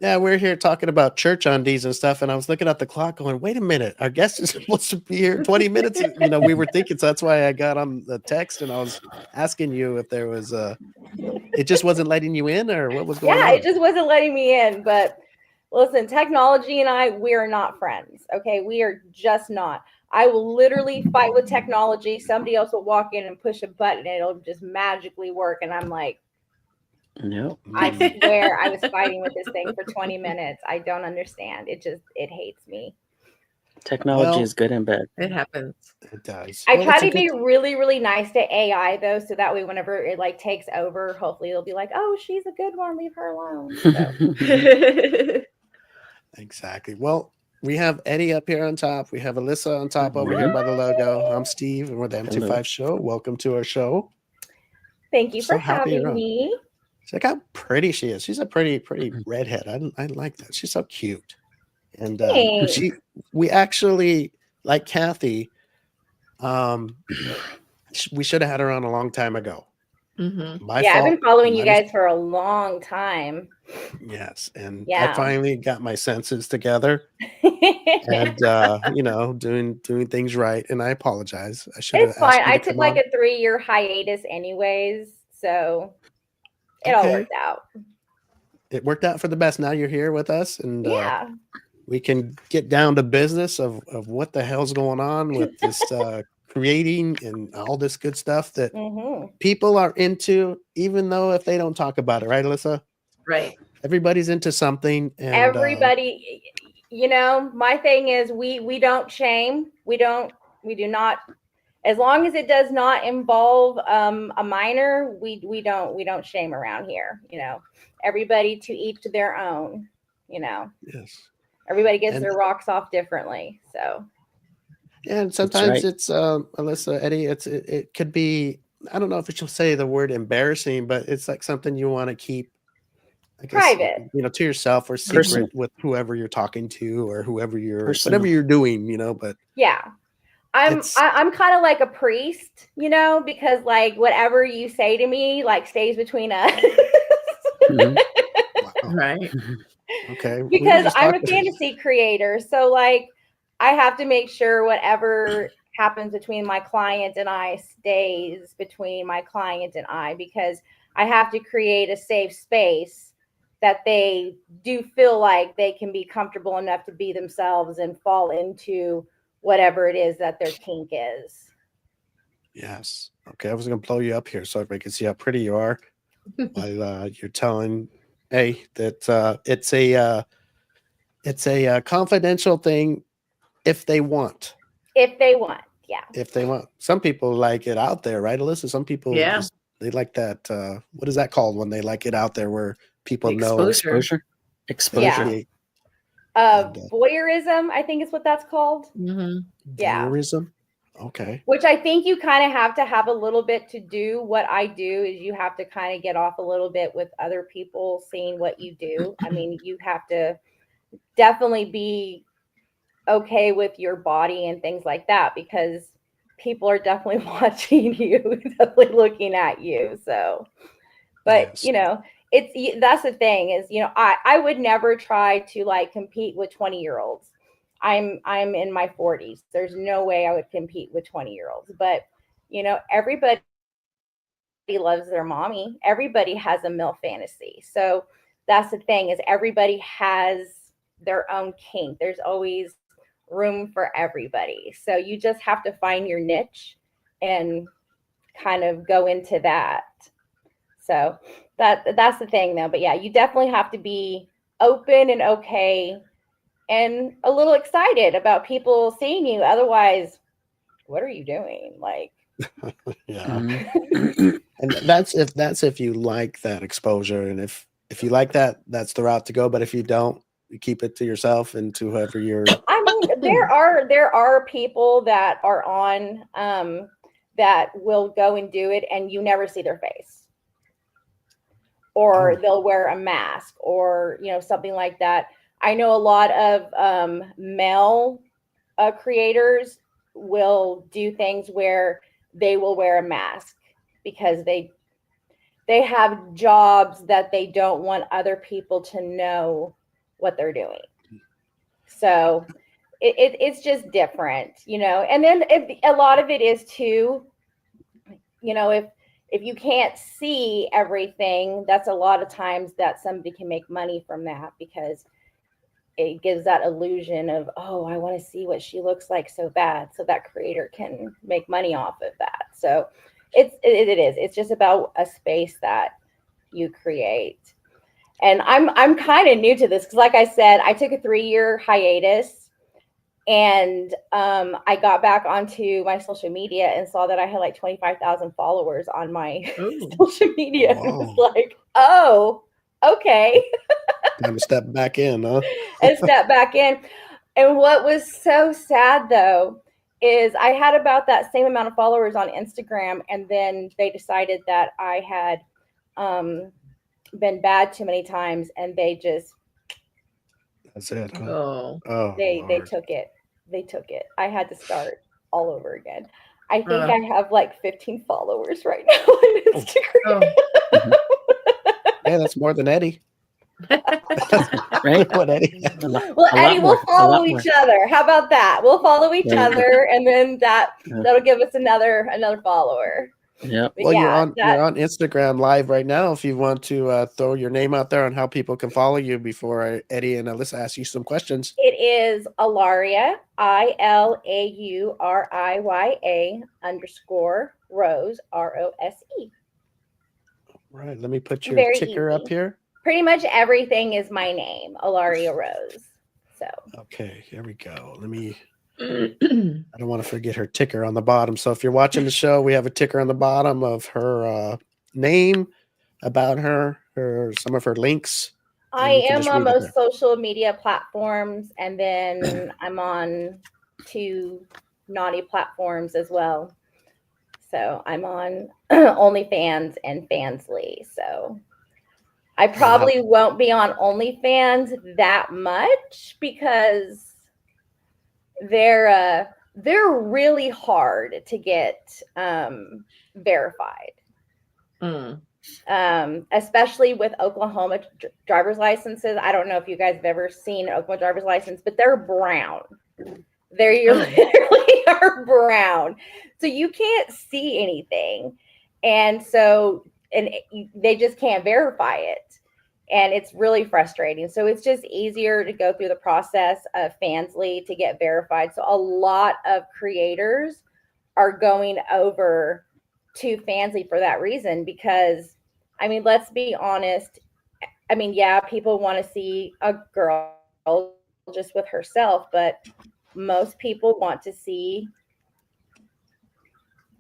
Yeah, we're here talking about church undies and stuff, and I was looking at the clock going, wait a minute, our guest is supposed to be here 20 minutes. We were thinking, so that's why I got on the text and I was asking you if there was it just wasn't letting you in or what was going on? Yeah, it just wasn't letting me in. But listen, technology and we are not friends. Okay, we are just not. I will literally fight with technology. Somebody else will walk in and push a button and it'll just magically work. And I'm like, no, I swear I was fighting with this thing for 20 minutes. I don't understand. It hates me. Technology is good and bad. It happens. It does. I try to be really, really nice to AI though, so that way whenever it takes over, hopefully it'll be like, oh, she's a good one. Leave her alone. So. Exactly. Well, we have Eddie up here on top. We have Alyssa on top over here by the logo. I'm Steve, and we're the M25 show. Welcome to our show. Thank you for having me. Look how pretty she is. She's a pretty redhead. I like that. She's so cute. And we actually, like Kathy, we should have had her on a long time ago. I've been following you guys for a long time. Yes, and I finally got my senses together, and doing things right. And I apologize. I should have. It's fine. I took like a 3-year hiatus, anyways, so it all worked out. It worked out for the best. Now you're here with us, and we can get down to business of what the hell's going on with this creating and all this good stuff that people are into, even though if they don't talk about it, right, Alyssa? Right. Everybody's into something, and everybody, my thing is we don't shame. We do not, as long as it does not involve a minor, we don't shame around here. Everybody to each their own. Yes. Everybody gets their rocks off differently. So. And sometimes it's Alyssa, Eddie, it could be, I don't know if she'll say the word embarrassing, but it's like something you want to keep, I guess, private, to yourself or secret with whoever you're talking to or whoever whatever you're doing, but yeah. I'm kind of like a priest, because like whatever you say to me, like stays between us. Wow. Right. Okay. Because I'm a fantasy creator. So like I have to make sure whatever happens between my client and I stays between my client and I, because I have to create a safe space that they do feel like they can be comfortable enough to be themselves and fall into whatever it is that their kink is. Yes. Okay. I was going to blow you up here so everybody can see how pretty you are while you're telling that it's a confidential thing if they want. If they want, yeah. If they want. Some people like it out there, right, Alyssa? Some people they like that. What is that called when they like it out there where people know exposure? Yeah. Voyeurism, I think is what that's called. Mm-hmm. Yeah. Voyeurism. Okay. Which I think you kind of have to have a little bit to do. What I do is you have to kind of get off a little bit with other people seeing what you do. I mean, you have to definitely be okay with your body and things like that, because people are definitely watching you, definitely looking at you. So, but yes. That's the thing is, I would never try to like compete with 20-year-olds. I'm in my 40s. There's no way I would compete with 20-year-olds, but everybody loves their mommy. Everybody has a MILF fantasy. So that's the thing is everybody has their own kink. There's always room for everybody. So you just have to find your niche and kind of go into that. So that's the thing though. But yeah, you definitely have to be open and okay and a little excited about people seeing you. Otherwise, what are you doing? Like, yeah. And that's if you like that exposure, and if you like that, that's the route to go. But if you don't, you keep it to yourself and to whoever you're. I mean, there are people that are on that will go and do it, and you never see their face, or they'll wear a mask, or something like that. I know a lot of male creators will do things where they will wear a mask because they have jobs that they don't want other people to know what they're doing. So it's just different, and then a lot of it is too, if you can't see everything, that's a lot of times that somebody can make money from that, because it gives that illusion of, oh, I want to see what she looks like so bad. So that creator can make money off of that. So it's just about a space that you create. And I'm kind of new to this because, like I said, I took a 3-year hiatus, and I got back onto my social media and saw that I had like 25,000 followers on my social media. And it was like, oh, okay. Time to step back in, huh? And step back in. And what was so sad though is I had about that same amount of followers on Instagram, and then they decided that I had been bad too many times, and they just that's it. Huh? They took it. They took it. I had to start all over again. I think I have like 15 followers right now on Instagram. Yeah, that's more than Eddie. Right? What Eddie? Well, Eddie, we'll follow each other. How about that? We'll follow each other, and then that'll give us another follower. Yeah. Well, you're on Instagram live right now. If you want to throw your name out there on how people can follow you before Eddie and Alyssa ask you some questions. It is iLauriya, ILAURIYA_Rose, ROSE. Right. Let me put your Very ticker easy. up here. Pretty much everything is my name, iLauriya Rose. So okay, here we go. Let me. I don't want to forget her ticker on the bottom. So if you're watching the show, we have a ticker on the bottom of her name, about her, some of her links. I am on most social media platforms, and then I'm on 2 naughty platforms as well. So I'm on OnlyFans and Fansly. So I probably won't be on OnlyFans that much because they're really hard to get verified. Especially with Oklahoma driver's licenses. I don't know if you guys have ever seen an Oklahoma driver's license, but they're brown. They literally are brown. So you can't see anything. And so, they just can't verify it. And it's really frustrating. So it's just easier to go through the process of Fansly to get verified. So a lot of creators are going over to Fansly for that reason, because, I mean, let's be honest. I mean, yeah, people want to see a girl just with herself, but most people want to see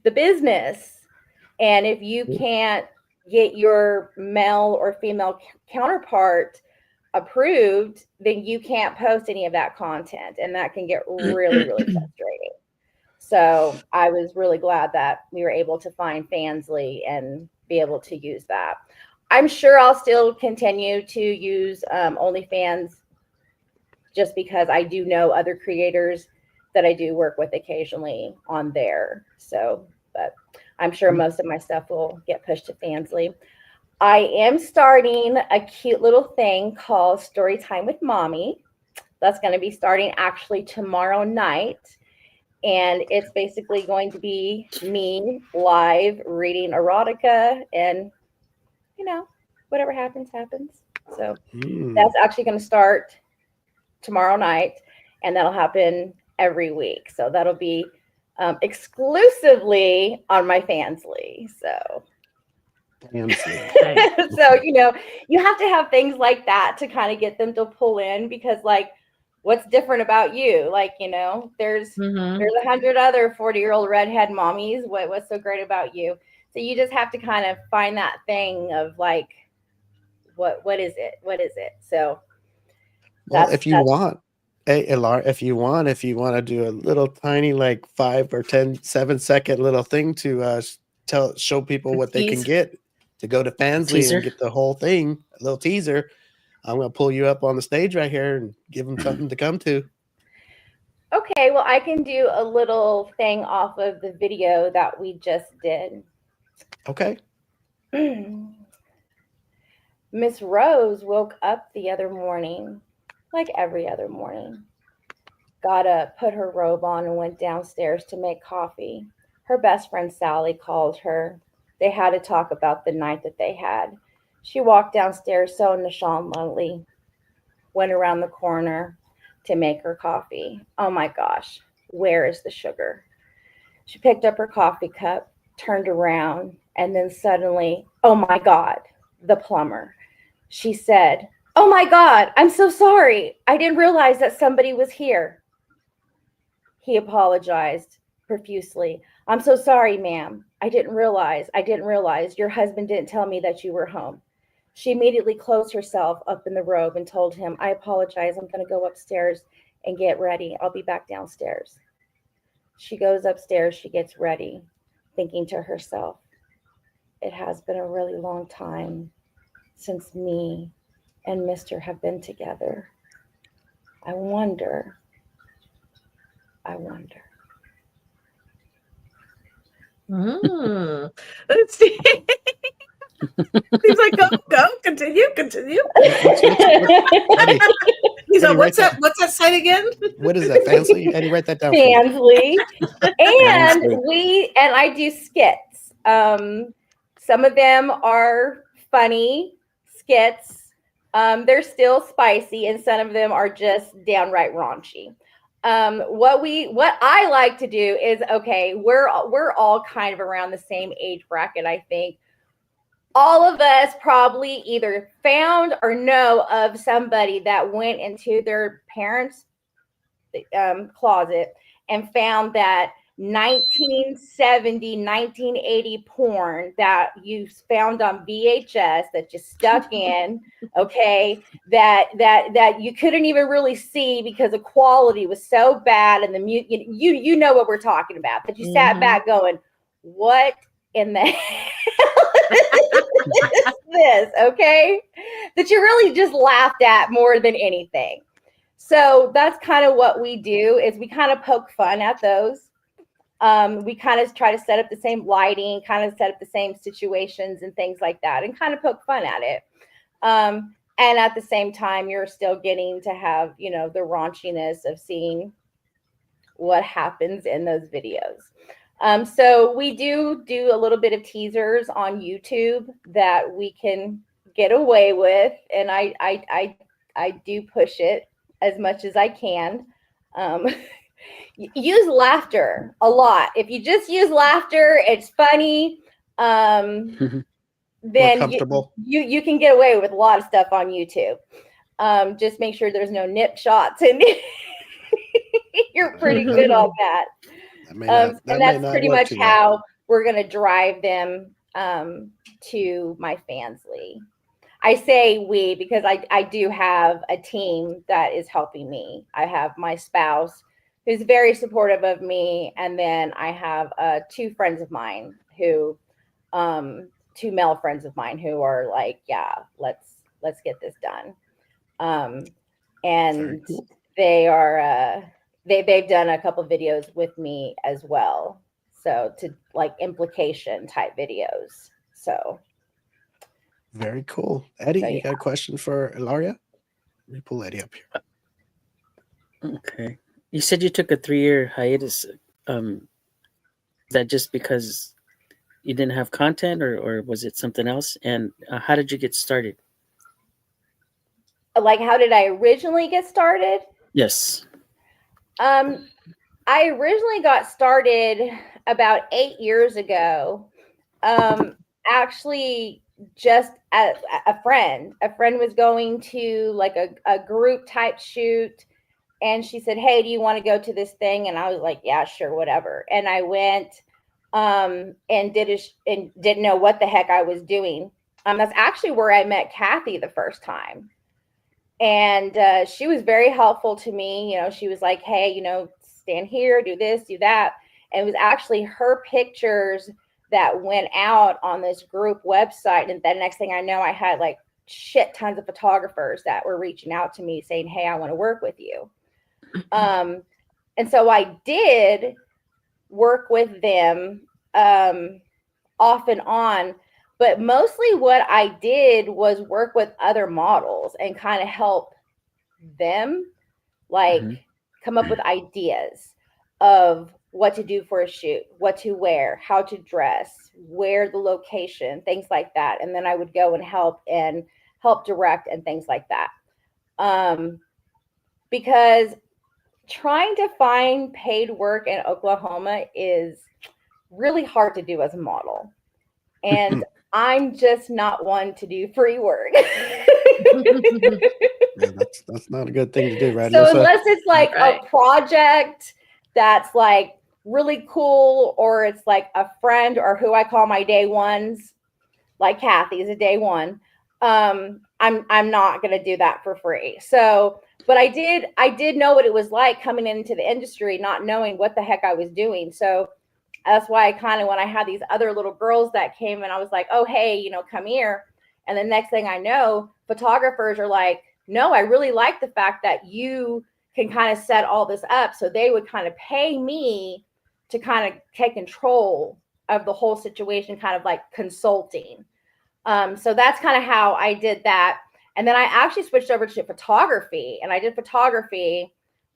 the business. And if you can't get your male or female counterpart approved, then you can't post any of that content. And that can get really, really frustrating. So I was really glad that we were able to find Fansly and be able to use that. I'm sure I'll still continue to use OnlyFans, just because I do know other creators that I do work with occasionally on there. So, but I'm sure most of my stuff will get pushed to Fansly. I am starting a cute little thing called Story Time with Mommy. That's going to be starting actually tomorrow night. And it's basically going to be me live reading erotica, and, whatever happens, happens. So that's actually going to start tomorrow night, and that'll happen every week. So that'll be exclusively on my Fansly. So, so, you have to have things like that to kind of get them to pull in, because, like, what's different about you? Like, there's 100 other 40-year-old redhead mommies. What's so great about you? So you just have to kind of find that thing of, like, what is it? What is it? So, well, if you want, hey, iLauriya, if you want to do a little tiny, like 5 or 10, 7-second little thing to show people what they can get to go to Fansly and get the whole thing, a little teaser. I'm going to pull you up on the stage right here and give them something to come to. Okay, well, I can do a little thing off of the video that we just did. Okay. Miss Rose woke up the other morning, like every other morning. Got up, put her robe on, and went downstairs to make coffee. Her best friend Sally called her. They had to talk about the night that they had. She walked downstairs so nonchalantly, went around the corner to make her coffee. Oh my gosh, where is the sugar? She picked up her coffee cup, turned around, and then suddenly, oh my God, the plumber. She said, "Oh my God, I'm so sorry. I didn't realize that somebody was here." He apologized profusely. "I'm so sorry, ma'am. I didn't realize. Your husband didn't tell me that you were home." She immediately closed herself up in the robe and told him, "I apologize. I'm going to go upstairs and get ready. I'll be back downstairs." She goes upstairs. She gets ready, thinking to herself, it has been a really long time since me and Mr. have been together. I wonder. Let's see. He's like, go, continue. He's like, what's that site again? What is that, Fansly? Eddie, write that down. Fansly. And I do skits Some of them are funny skits. They're still spicy, and some of them are just downright raunchy. What I like to do is, okay, we're all kind of around the same age bracket, I think. All of us probably either found or know of somebody that went into their parents' closet and found that 1970, 1980 porn that you found on VHS that you stuck in, okay, that you couldn't even really see because the quality was so bad, and the you know what we're talking about, that you sat back going, what in the hell is this, okay? That you really just laughed at more than anything. So that's kind of what we do, is we kind of poke fun at those. We kind of try to set up the same lighting, kind of set up the same situations and things like that, and kind of poke fun at it. And at the same time, you're still getting to have, you know, the raunchiness of seeing what happens in those videos. So we do a little bit of teasers on YouTube that we can get away with, and I do push it as much as I can. Use laughter a lot. If you just use laughter, it's funny. Then you can get away with a lot of stuff on YouTube. Just make sure there's no nip shots, and you're pretty good on that. And that's pretty much how we're going to drive them to my Fansly. I say we because I do have a team that is helping me. I have my spouse who's very supportive of me, and then I have two friends of mine who, two male friends of mine who are like, yeah, let's get this done. And cool. They are they've done a couple of videos with me as well, so to like implication type videos. So. Very cool. Eddie, so, yeah. You got a question for iLauriya? Let me pull Eddie up here. Okay. You said you took a 3-year hiatus. That just because you didn't have content, or was it something else? And how did you get started? Like, how did I originally get started? Yes. I originally got started about 8 years ago. Actually, just a friend was going to like a group type shoot, and she said, hey, do you want to go to this thing? And I was like, yeah, sure, whatever. And I went and did it, and didn't know what the heck I was doing. That's actually where I met Kathy the first time, and she was very helpful to me. You know, she was like, hey, you know, stand here, do this, do that. And it was actually her pictures that went out on this group website. And then next thing I know, I had like shit tons of photographers that were reaching out to me saying, hey, I want to work with you. And so I did work with them off and on, but mostly what I did was work with other models and kind of help them like come up with ideas of what to do for a shoot, what to wear, how to dress, where the location, things like that. And then I would go and help direct and things like that. Because trying to find paid work in Oklahoma is really hard to do as a model. And I'm just not one to do free work. Yeah, that's not a good thing to do, right? So unless it's like a project that's like really cool, or it's like a friend or who I call my day ones, like Kathy is a day one, I'm not going to do that for free. So, but I did know what it was like coming into the industry, not knowing what the heck I was doing. So that's why I kind of, when I had these other little girls that came and I was like, oh, hey, you know, come here. And the next thing I know, photographers are like, no, I really like the fact that you can kind of set all this up. So they would kind of pay me to kind of take control of the whole situation, kind of like consulting. So that's kind of how I did that. And then I actually switched over to photography, and I did photography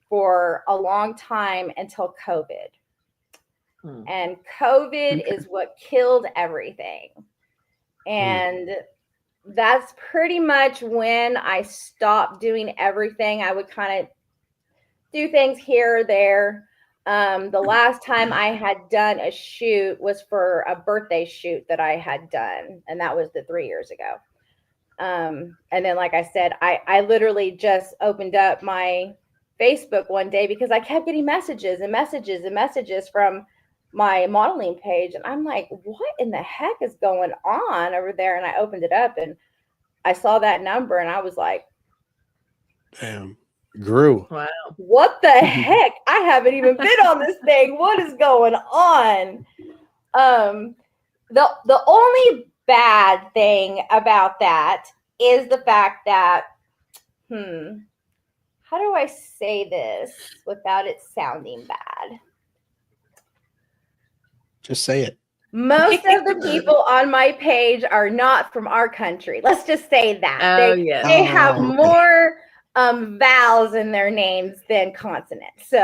for a long time until COVID. And COVID is what killed everything. And that's pretty much when I stopped doing everything. I would kind of do things here or there. The last time I had done a shoot was for a birthday shoot that I had done, and that was 3 years ago. And then, like I said, I literally just opened up my Facebook one day because I kept getting messages and messages and messages from my modeling page. And I'm like, what in the heck is going on over there? And I opened it up and I saw that number and I was like, damn, grew. Wow. What the heck? I haven't even been on this thing. What is going on? The only bad thing about that is the fact that, how do I say this without it sounding bad? Just say it. Most of the people on my page are not from our country. Let's just say that. They have more vowels in their names than consonants. So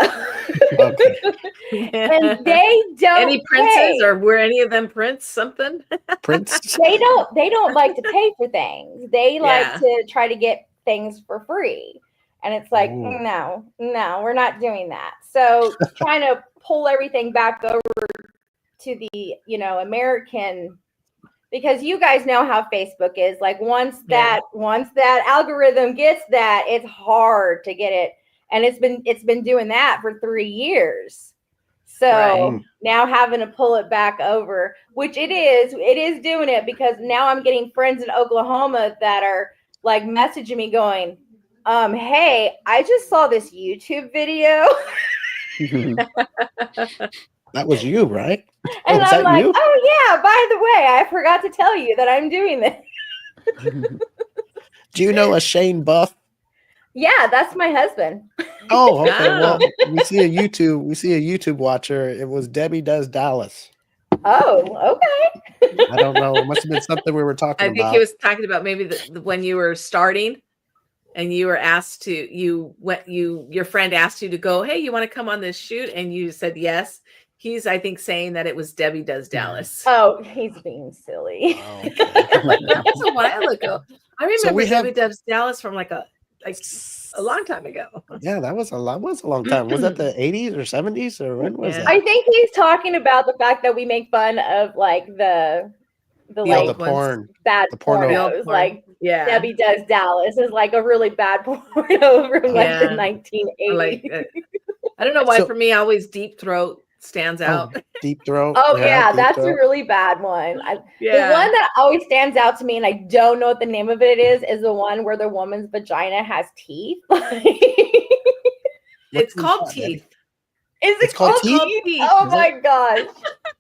and they don't any princes or were any of them prince something? Prince? They don't like to pay for things. They like to try to get things for free. And it's like, no, we're not doing that. So trying to pull everything back over to the, American, because you guys know how Facebook is. Like once that algorithm gets that, it's hard to get it. And it's been doing that for 3 years. So now having to pull it back over, which it is doing it, because now I'm getting friends in Oklahoma that are like messaging me going, hey, I just saw this YouTube video. That was you, right? And I'm like, oh yeah, by the way, I forgot to tell you that I'm doing this. Do you know a Shane Buff? Yeah, that's my husband. Oh, okay. Well, we see a YouTube watcher. It was Debbie Does Dallas. Oh, okay. I don't know. It must have been something we were talking about. I think he was talking about maybe when you were starting and you were asked to, your friend asked you to go, hey, you want to come on this shoot? And you said yes. He's, I think, saying that it was Debbie Does Dallas. Oh, he's being silly. Oh, okay. That was a while ago. I remember Debbie Does Dallas from like a long time ago. Yeah, that was a long time. Was that the 80s or 70s or when was that? I think he's talking about the fact that we make fun of like the porn, bad pornos. Like Debbie Does Dallas is like a really bad porno from like the 1980s. I don't know why for me always Deep Throat stands out. Deep Throat. Oh yeah, that's a really bad one. The one that always stands out to me, and I don't know what the name of it is the one where the woman's vagina has teeth. It's called Teeth. Is it called Teeth? Oh my gosh.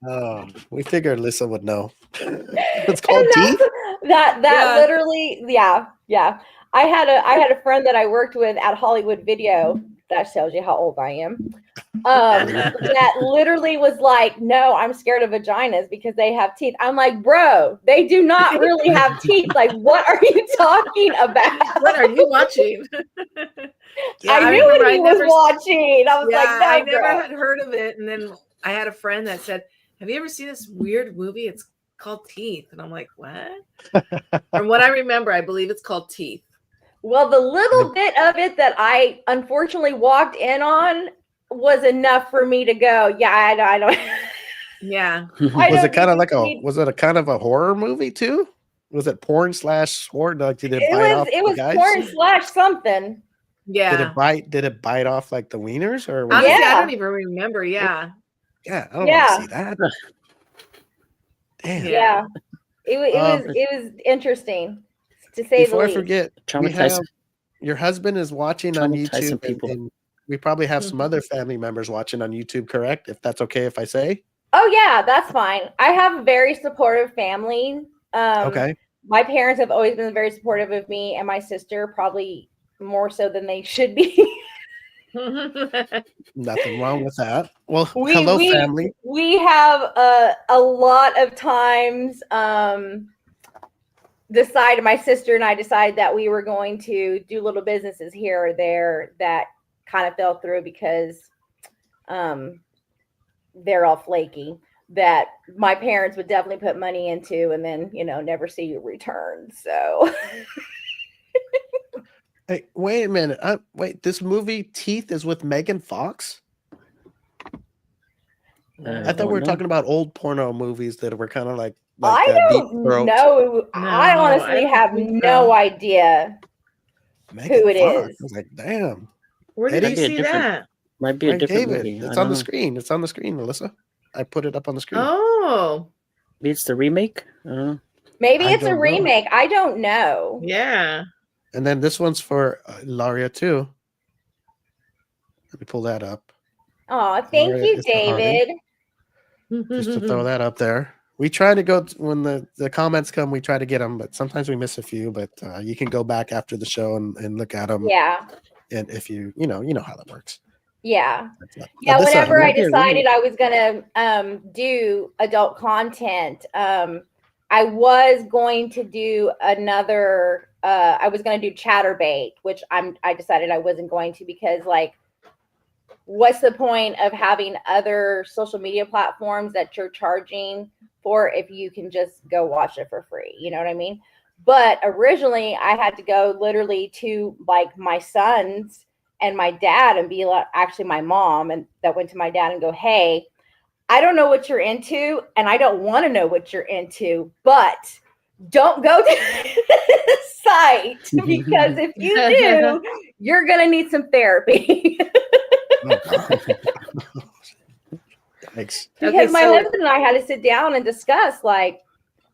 Oh, we figured Lisa would know. It's called Teeth? That literally, yeah. I had a friend that I worked with at Hollywood Video. That tells you how old I am. That literally was like, no, I'm scared of vaginas because they have teeth. I'm like, bro, they do not really have teeth. Like, what are you talking about? What are you watching? I knew what he was watching. I was like, no, I never had heard of it. And then I had a friend that said, have you ever seen this weird movie? It's called Teeth. And I'm like, what? From what I remember, I believe it's called Teeth. Well, the little bit of it that I unfortunately walked in on was enough for me to go, yeah, I don't. Yeah. Was it kind of like was it a kind of a horror movie too? Was it porn/horror? Like, did it bite off? It was porn/something. Yeah. Did it bite off like the wieners or? Honestly, I don't even remember. Yeah. Yeah, I don't want to see that. Damn. Yeah. It was interesting. To say before the least. I forget, your husband is watching on YouTube, and we probably have some other family members watching on YouTube, correct? If that's okay if I say. Oh yeah, that's fine. I have a very supportive family. Okay. My parents have always been very supportive of me and my sister, probably more so than they should be. Nothing wrong with that. Well, hello, family. We have a lot of times my sister and I decided that we were going to do little businesses here or there that kind of fell through because they're all flaky, that my parents would definitely put money into and then, never see you return. So Hey, wait a minute. Wait, this movie Teeth is with Megan Fox? I thought we were talking about old porno movies that were kind of like I don't know. I honestly have no idea Megan who it Fox. is. I was like, damn. Where did you see that? Might be a different movie. It's on the screen. It's on the screen, Melissa. I put it up on the screen. Oh. Maybe it's the remake? I don't know. Maybe it's a remake. I don't know. Yeah. And then this one's for iLauriya too. Let me pull that up. Oh, thank you, David. Just to throw that up there. We try to go when the comments come. We try to get them, but sometimes we miss a few. But you can go back after the show and look at them. Yeah. And if you know how that works. Yeah. Yeah. Whenever I decided I was gonna do adult content, I was going to do another. I was going to do Chatterbait, which I decided I wasn't going to, because what's the point of having other social media platforms that you're charging for if you can just go watch it for free? You know what I mean? But originally I had to go literally to my sons and my dad and be like, actually my mom, and that went to my dad and go, hey, I don't know what you're into and I don't want to know what you're into, but don't go to this site, because if you do, you're going to need some therapy. Thanks. Because my husband and I had to sit down and discuss,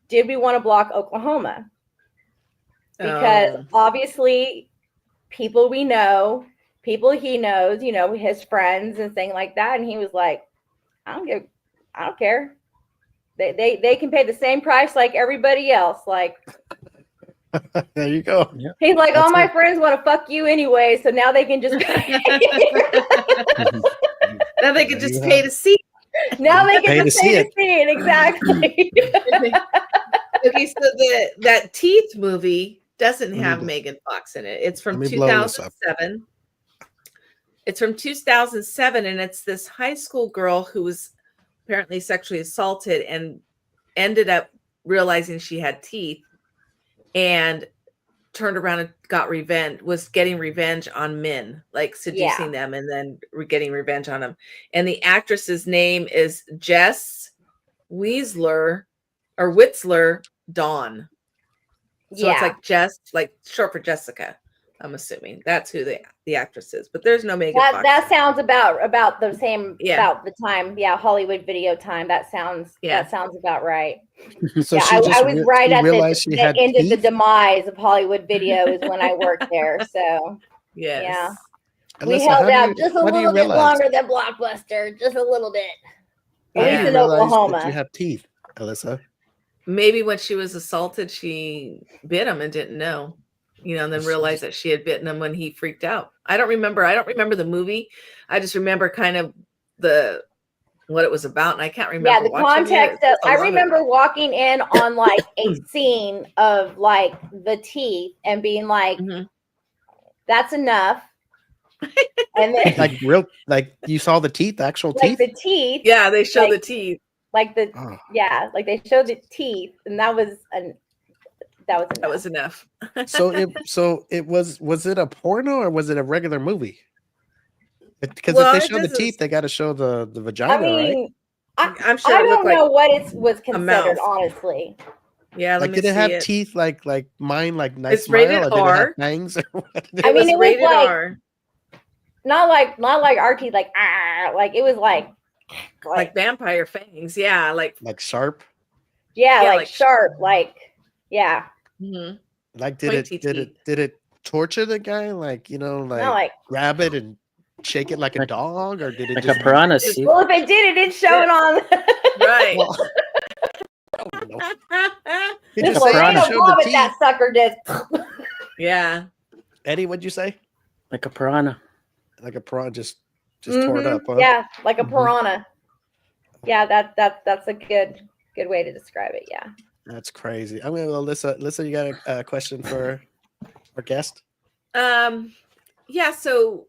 did we want to block Oklahoma? Because obviously people we know, people he knows, his friends and things like that. And he was like, I don't care. They can pay the same price like everybody else. There you go. He's like, all my friends want to fuck you anyway, so now they can just now they can just pay to see. Now they can just pay to see it. Exactly. Okay, so that Teeth movie doesn't have Megan Fox in it. It's from 2007. It's from 2007, and it's this high school girl who was apparently sexually assaulted and ended up realizing she had teeth and turned around and was getting revenge on men, seducing them and then getting revenge on them. And the actress's name is Jess Wiesler Dawn. So it's Jess, short for Jessica. I'm assuming that's who the actress is, but there's no Megan Fox. That sounds about the same, about the time. Yeah. Hollywood video time. That sounds about right. So I was right at the end of the demise of Hollywood video is when I worked there. So yeah, we held out just a little bit longer than Blockbuster, just a little bit. At least in Oklahoma. You have teeth, Alyssa. Maybe when she was assaulted, she bit him and didn't know. And then realized that she had bitten him when he freaked out. I don't remember the movie. I just remember kind of what it was about, and I can't remember. Yeah, the context of. I remember walking in on a scene of the teeth and being like, "That's enough." And then, you saw the teeth, actual teeth. The teeth. Yeah, they show the teeth. They showed the teeth, and that was enough. So it was it a porno or was it a regular movie? Because if they show the teeth, they got to show the vagina, right? I'm sure. I don't know what it was considered, honestly. Yeah, did it have teeth like mine, nice it's smile, rated or R. Did it have fangs? Or what? I mean, it was rated R. Not like our teeth, it was like vampire fangs, yeah, like sharp. Yeah, like sharp, yeah. Mm-hmm. Did it torture the guy? Grab it and shake it like a dog, or did it just a piranha? Well, if it did, it didn't show it on. Right. Well, I don't know. That sucker did. Yeah. Eddie, what'd you say? Like a piranha. Like a piranha, just tore it up. Huh? Yeah, like a piranha. Yeah, that's a good way to describe it. Yeah. That's crazy. I'm gonna Alyssa, you got a question for our guest? Yeah. So,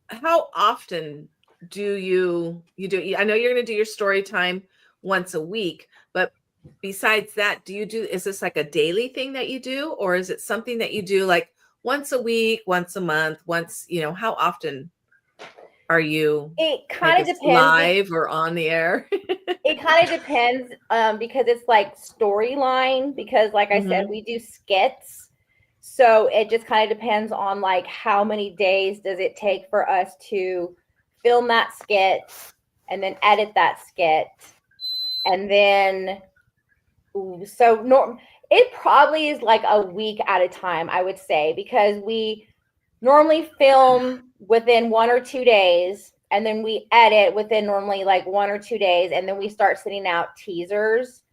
how often do you do? I know you're going to do your story time once a week, but besides that, is this like a daily thing that you do, or is it something that you do like once a week, once a month, how often are you? It kind of depends, live or on the air. It kind of depends, because it's like storyline, because like I said, we do skits. So it just kind of depends on like how many days does it take for us to film that skit and then edit that skit. And then, it probably is like a week at a time, I would say, because we normally film within 1 or 2 days, and then we edit within normally like 1 or 2 days, and then we start sending out teasers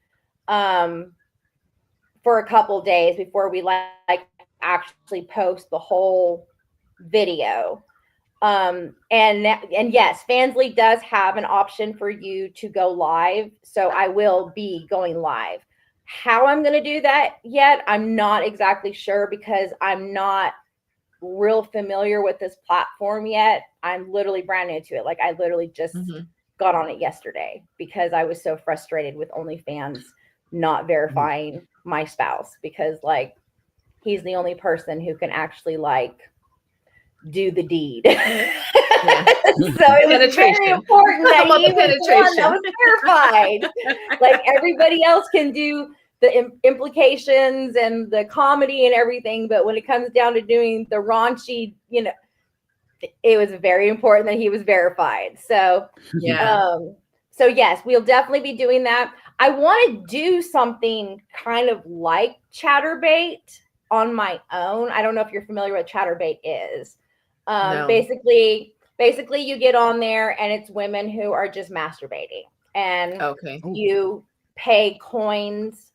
for a couple days before we like actually post the whole video. And yes, Fansly does have an option for you to go live, so I will be going live. How I'm going to do that yet, I'm not exactly sure, because I'm not real familiar with this platform yet. I'm literally brand new to it. Like, I literally just got on it yesterday because I was so frustrated with OnlyFans not verifying my spouse, because like he's the only person who can actually like do the deed. Yeah. So it was very important that he was the one that was verified. Like, everybody else can do the implications and the comedy and everything, but when it comes down to doing the raunchy, it was very important that he was verified. So so yes, we'll definitely be doing that. I want to do something kind of like Chatterbait on my own. I don't know if you're familiar with Chatterbait is. No. Basically you get on there and it's women who are just masturbating, and you pay coins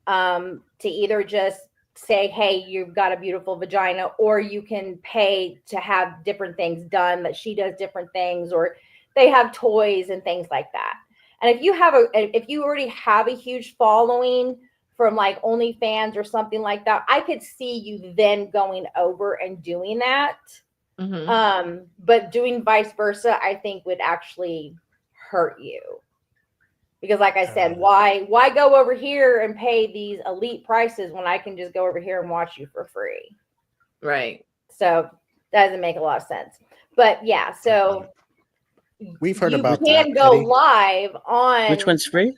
to either just say, hey, you've got a beautiful vagina, or you can pay to have different things done, that she does different things, or they have toys and things like that. And if you already have a huge following from like OnlyFans or something like that, I could see you then going over and doing that. But doing vice versa, I think would actually hurt you. Because like I said, why go over here and pay these elite prices when I can just go over here and watch you for free? Right. So that doesn't make a lot of sense. But yeah, so we've heard about that. You can go live on... Which one's free?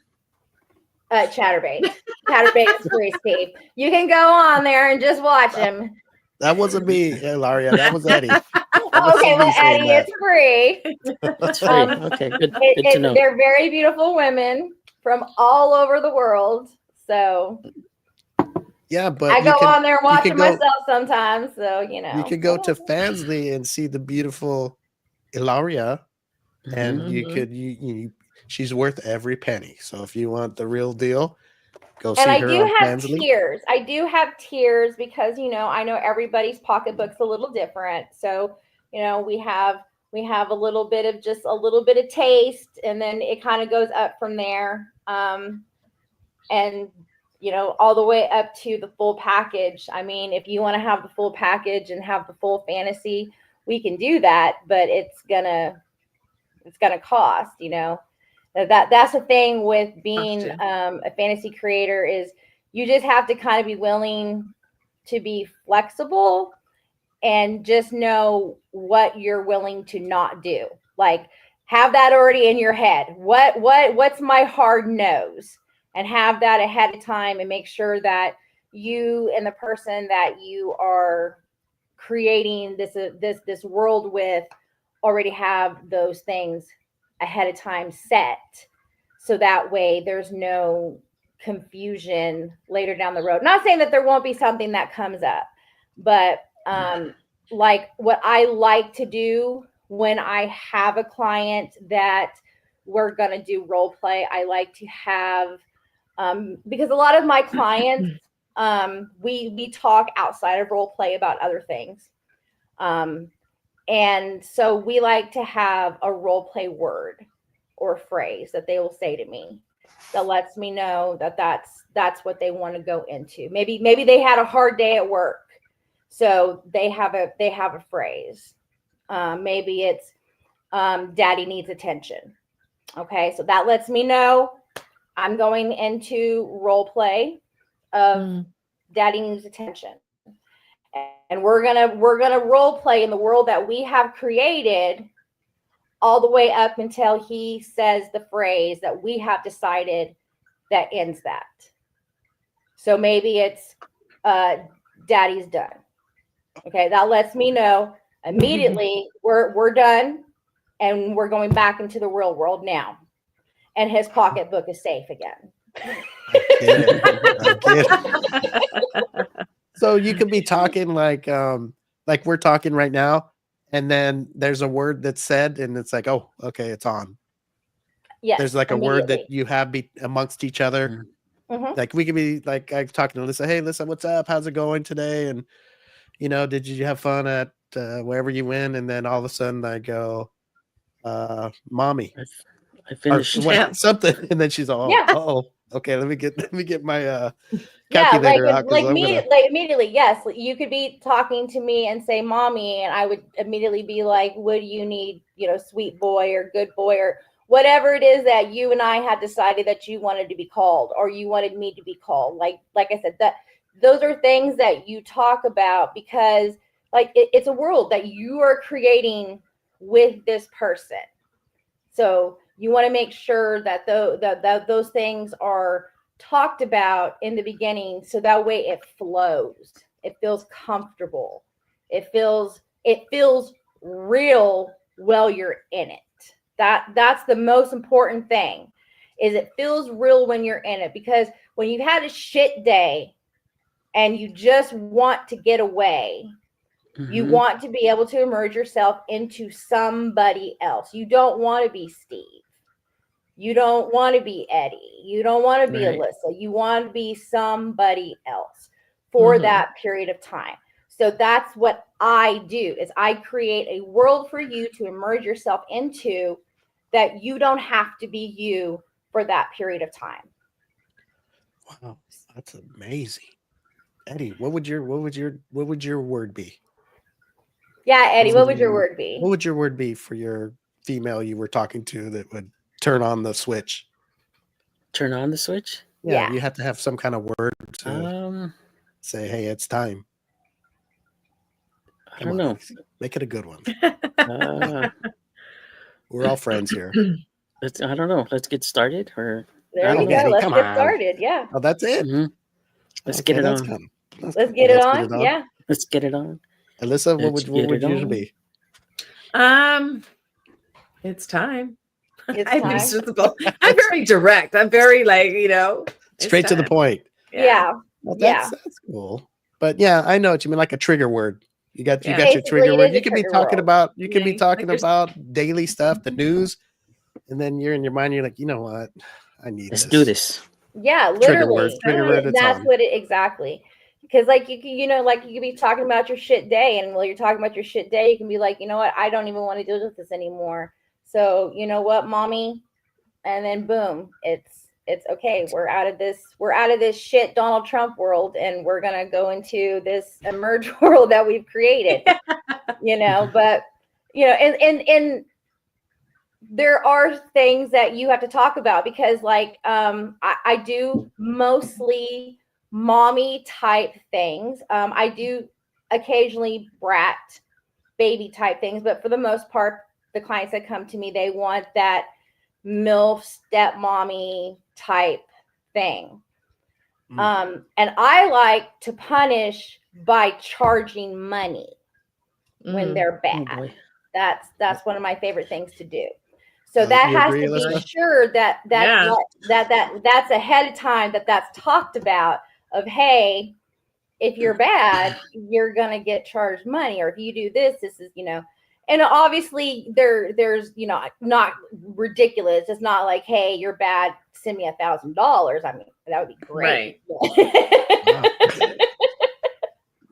Chatterbait. Chatterbait is free, Steve. You can go on there and just watch him. That wasn't me, iLauriya. That was Eddie. Okay, well, Eddie, it's free. It's free. Okay, good to know. They're very beautiful women from all over the world. So yeah, but I go on there and watch it myself sometimes. So you can go to Fansly and see the beautiful iLauriya, and you could she's worth every penny. So if you want the real deal, go see her on Fansly. And I do have tiers. I do have tiers because I know everybody's pocketbook's a little different. So we have a little bit of just a little bit of taste, and then it kind of goes up from there. And all the way up to the full package. I mean, if you want to have the full package and have the full fantasy, we can do that, but it's gonna cost. That's the thing with being a fantasy creator, is you just have to kind of be willing to be flexible and just know what you're willing to not do. Like, have that already in your head. What's my hard nose? And have that ahead of time, and make sure that you and the person that you are creating this world with already have those things ahead of time set, so that way there's no confusion later down the road. Not saying that there won't be something that comes up, but like what I like to do when I have a client that we're gonna do role play, I like to have because a lot of my clients we talk outside of role play about other things, and so we like to have a role play word or phrase that they will say to me that lets me know that that's what they want to go into. Maybe they had a hard day at work, so they have a phrase. Maybe it's Daddy needs attention. Okay, so that lets me know I'm going into role play of Daddy needs attention. And we're gonna role play in the world that we have created all the way up until he says the phrase that we have decided that ends that. So maybe it's Daddy's done. Okay, that lets me know immediately we're done and we're going back into the real world now. And his pocketbook is safe again. I get it. So you could be talking like we're talking right now, and then there's a word that's said, and it's like, oh, okay, it's on. Yes. There's like a word that you have amongst each other. Mm-hmm. Like we could be like, I'm talking to Alyssa. Hey, Alyssa, what's up? How's it going today? And did you have fun at wherever you went? And then all of a sudden I go, mommy. I finished something, and then she's all, oh, okay. Let me get my calculator out. Like immediately, yes. You could be talking to me and say, "Mommy," and I would immediately be like, "What do you need? Sweet boy or good boy or whatever it is that you and I had decided that you wanted to be called, or you wanted me to be called." Like I said, that those are things that you talk about because, it's a world that you are creating with this person. So you want to make sure that those things are talked about in the beginning, so that way it flows. It feels comfortable. It feels real while you're in it. That's the most important thing, is it feels real when you're in it. Because when you've had a shit day and you just want to get away, you want to be able to immerse yourself into somebody else. You don't want to be Steve. You don't want to be Eddie. You don't want to be Alyssa. You want to be somebody else for that period of time. So that's what I do, is I create a world for you to immerse yourself into, that you don't have to be you for that period of time. Wow, that's amazing. Eddie, what would your word be? Yeah, Eddie, what would your word be? What would your word be for your female you were talking to that would turn on the switch? Turn on the switch? Yeah. You have to have some kind of word to say, hey, it's time. I don't know. Make it a good one. We're all friends here. I don't know. Let's get started. Or there you go. Let's get started. Yeah. Oh, that's it. Let's get it on. Let's get it on. Yeah. Let's get it on. Alyssa, what would yours be? It's time. It's I'm very direct. I'm very straight to the point. Yeah. Well, that's cool. But yeah, I know what you mean. Like a trigger word. You got your trigger word. You could be talking about daily stuff, the news, and then you're in your mind. You're like, you know what? I need. Let's do this. Yeah, literally. Trigger word. That's what it exactly. Because you could be talking about your shit day, and while you're talking about your shit day, you can be like, you know what? I don't even want to deal with this anymore. So you know what, mommy? And then boom, it's okay. We're out of this shit Donald Trump world, and we're gonna go into this emerged world that we've created. But and there are things that you have to talk about, because I do mostly mommy type things. I do occasionally brat baby type things, but for the most part, the clients that come to me, they want that MILF stepmommy type thing. And I like to punish by charging money when they're bad. That's one of my favorite things to do. So that has to be sure that's ahead of time, that's talked about, of, hey, if you're bad, you're gonna get charged money, or if you do this is and obviously there's not ridiculous. It's not like, hey, you're bad, send me $1,000. I mean, that would be great. Right.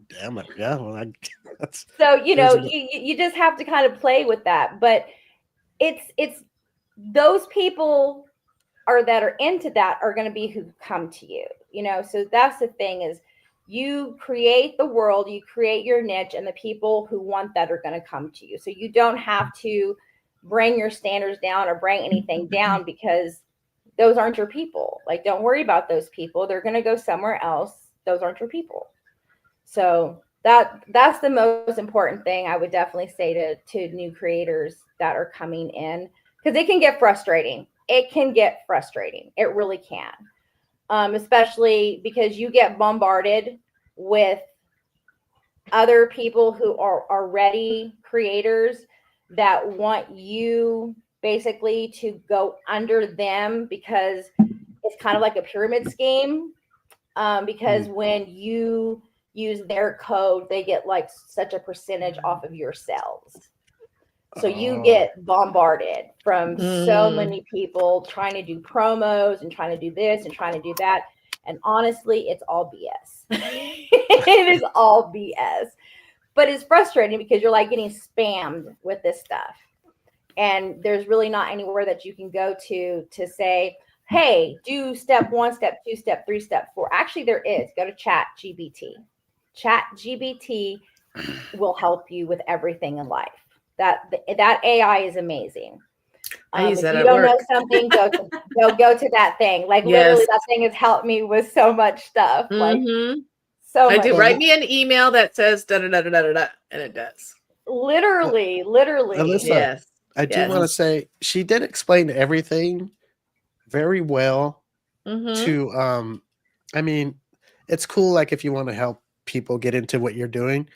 Damn it. Yeah. Well, so you just have to kind of play with that. But it's those people that are into that are going to be who come to you. So that's the thing, is you create the world, you create your niche, and the people who want that are going to come to you. So you don't have to bring your standards down or bring anything down, because those aren't your people. Like, don't worry about those people. They're going to go somewhere else. Those aren't your people. So that's the most important thing I would definitely say to new creators that are coming in, because it can get frustrating. It can get frustrating. It really can. Especially because you get bombarded with other people who are already creators that want you basically to go under them, because it's kind of like a pyramid scheme. Because when you use their code, they get like such a percentage off of your sales. So you get bombarded from so many people trying to do promos and trying to do this and trying to do that. And honestly, it's all BS. It is all BS. But it's frustrating because you're like getting spammed with this stuff. And there's really not anywhere that you can go to say, hey, do step 1, step 2, step 3, step 4. Actually, there is. Go to ChatGPT. ChatGPT will help you with everything in life. That AI is amazing. I use that if at you don't work. know something, go to that thing. Like literally, that thing has helped me with so much stuff. Like so I much. do. Write me an email that says da da da da da da, and it does. Literally. Alyssa, Yes. I do want to say she did explain everything very well. To I mean, it's cool, like if you want to help people get into what you're doing,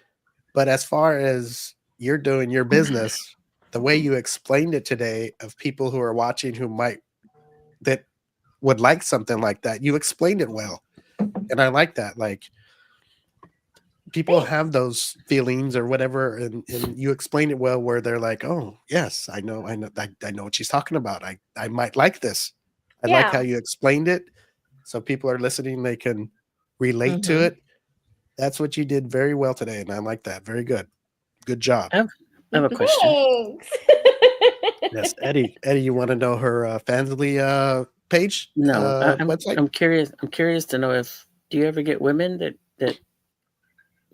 but as far as you're doing your business, the way you explained it today, of people who are watching who that would like something like that, you explained it well, and I like that. Like, people have those feelings or whatever, and you explain it well, where they're like, oh yes, I know what she's talking about. I might like this. I like how you explained it, so people are listening, they can relate to it. That's what you did very well today, and I like that. Very good job. I have a question. Thanks. Yes, Eddie, you want to know her Fansly page? No, website? I'm curious to know, if do you ever get women that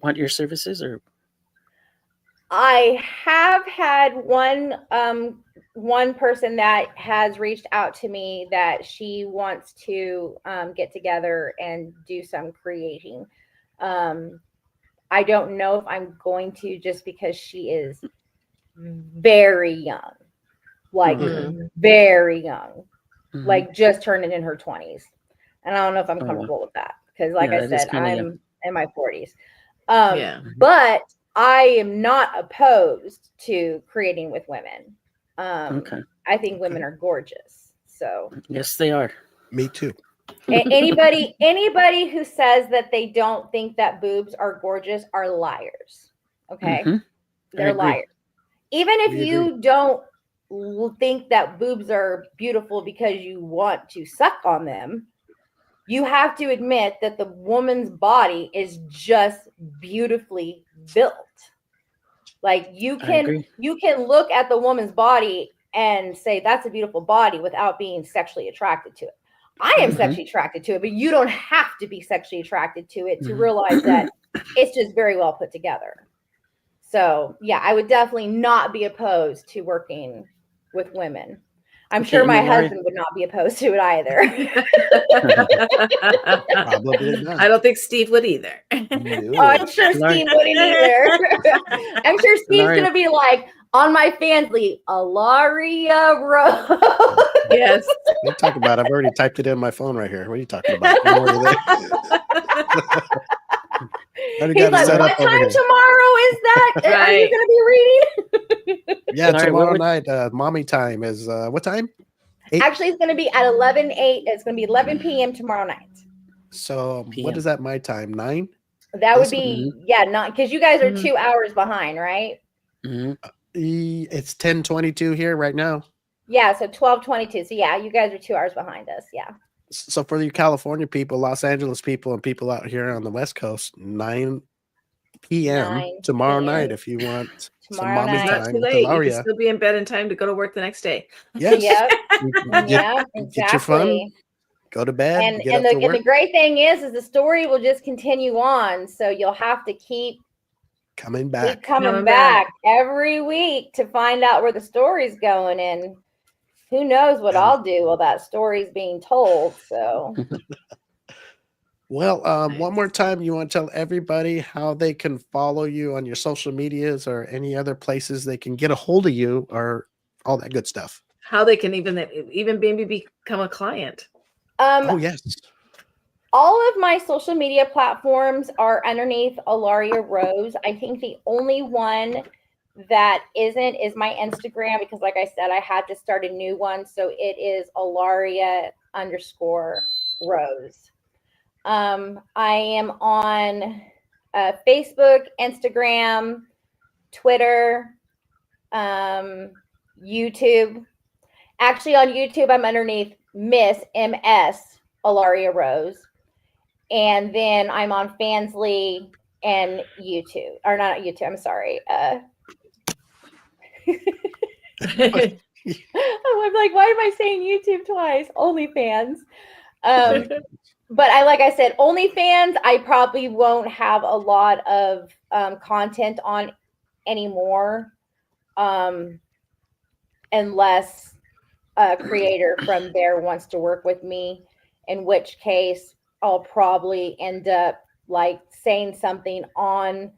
want your services? Or I have had one person that has reached out to me that she wants to get together and do some creating. I don't know if I'm going to, just because she is very young, like very young, like just turning in her 20s. And I don't know if I'm comfortable with that, because like I said, I'm in my 40s. But I am not opposed to creating with women. I think women are gorgeous. So yes, they are. Me too. Anybody who says that they don't think that boobs are gorgeous are liars. Okay, they're liars. Even if you don't think that boobs are beautiful because you want to suck on them, you have to admit that the woman's body is just beautifully built. Like you can look at the woman's body and say that's a beautiful body without being sexually attracted to it. I am sexually attracted to it, but you don't have to be sexually attracted to it to realize that it's just very well put together. So yeah, I would definitely not be opposed to working with women. I'm sure my husband would not be opposed to it either. Probably not. I don't think Steve would either. No. Oh, I'm sure Steve wouldn't either. I'm sure Steve's going to be like, on my Fansly, iLauriya Rose. Yes. What are you talking about? I've already typed it in my phone right here. What are you talking about? He's like, what time tomorrow is that? Right. Are you going to be reading? Yeah, tomorrow night. Mommy time is what time? 8? Actually, it's going to be at 11 p.m. tomorrow night. So what is that my time? 9? That would be, not, because you guys are 2 hours behind, right? It's 10:22 here right now. Yeah, so 12:22. So yeah, you guys are 2 hours behind us. Yeah. So for you California people, Los Angeles people, and people out here on the West Coast, 9 p.m. tomorrow night, if you want some mommy time. Not too late. You can still be in bed in time to go to work the next day. Yes. Yeah, exactly. Get your fun. Go to bed. And the great thing is the story will just continue on. So you'll have to keep coming back. Keep coming back every week to find out where the story's going, and who knows what I'll do while that story's being told. So, well, one more time, you want to tell everybody how they can follow you on your social medias or any other places they can get a hold of you or all that good stuff. How they can even maybe become a client. Oh, yes. All of my social media platforms are underneath iLauriya Rose. I think the only one that isn't is my Instagram, because like I said, I had to start a new one. So it is iLauriya_Rose. I am on Facebook, Instagram, Twitter, YouTube. Actually, on YouTube, I'm underneath Miss MS iLauriya Rose. And then I'm on Fansly and YouTube. Or not YouTube, I'm sorry. I'm like, why am I saying YouTube twice? OnlyFans. But like I said, OnlyFans, I probably won't have a lot of content on anymore, unless a creator from there wants to work with me, in which case I'll probably end up like saying something on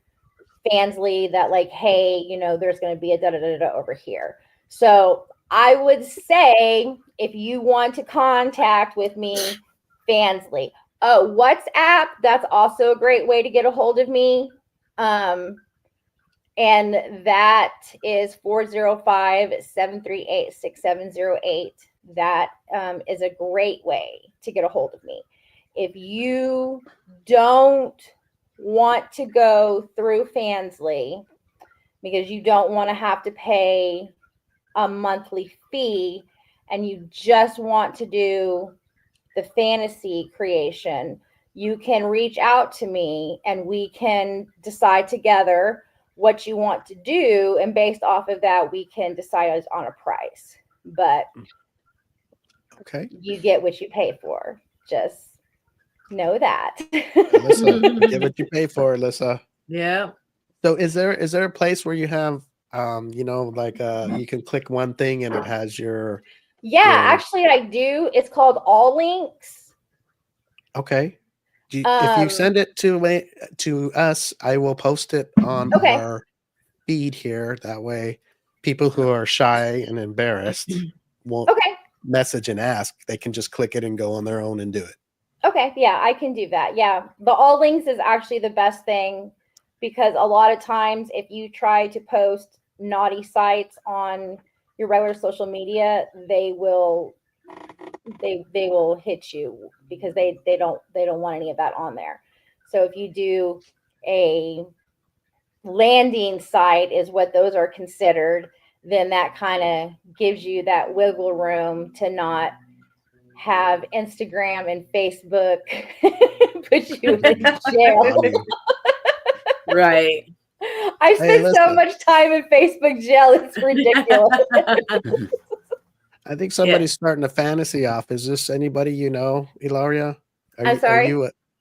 Fansly that like, hey, there's going to be a da-da-da-da over here. So I would say if you want to contact with me, Fansly. Oh, WhatsApp, that's also a great way to get a hold of me. And that is 405-738-6708. That is a great way to get a hold of me. If you don't want to go through Fansly because you don't want to have to pay a monthly fee and you just want to do the fantasy creation, you can reach out to me and we can decide together what you want to do. And based off of that, we can decide on a price. But okay, you get what you pay for. Just know that. Alyssa, get what you pay for, Alyssa. Yeah. So is there a place where you have you can click one thing and it has your actually I do. It's called All Links. Okay. If you send it to us, I will post it on our feed here. That way people who are shy and embarrassed won't message and ask. They can just click it and go on their own and do it. Okay, yeah, I can do that. Yeah, the All Links is actually the best thing, because a lot of times if you try to post naughty sites on your regular social media, they will hit you because they don't want any of that on there. So if you do a landing site, is what those are considered, then that kind of gives you that wiggle room to not have Instagram and Facebook put you in jail. Right. I spent so much time in Facebook jail. It's ridiculous. I think somebody's starting a fantasy off. Is this anybody you know, iLauriya? I'm sorry?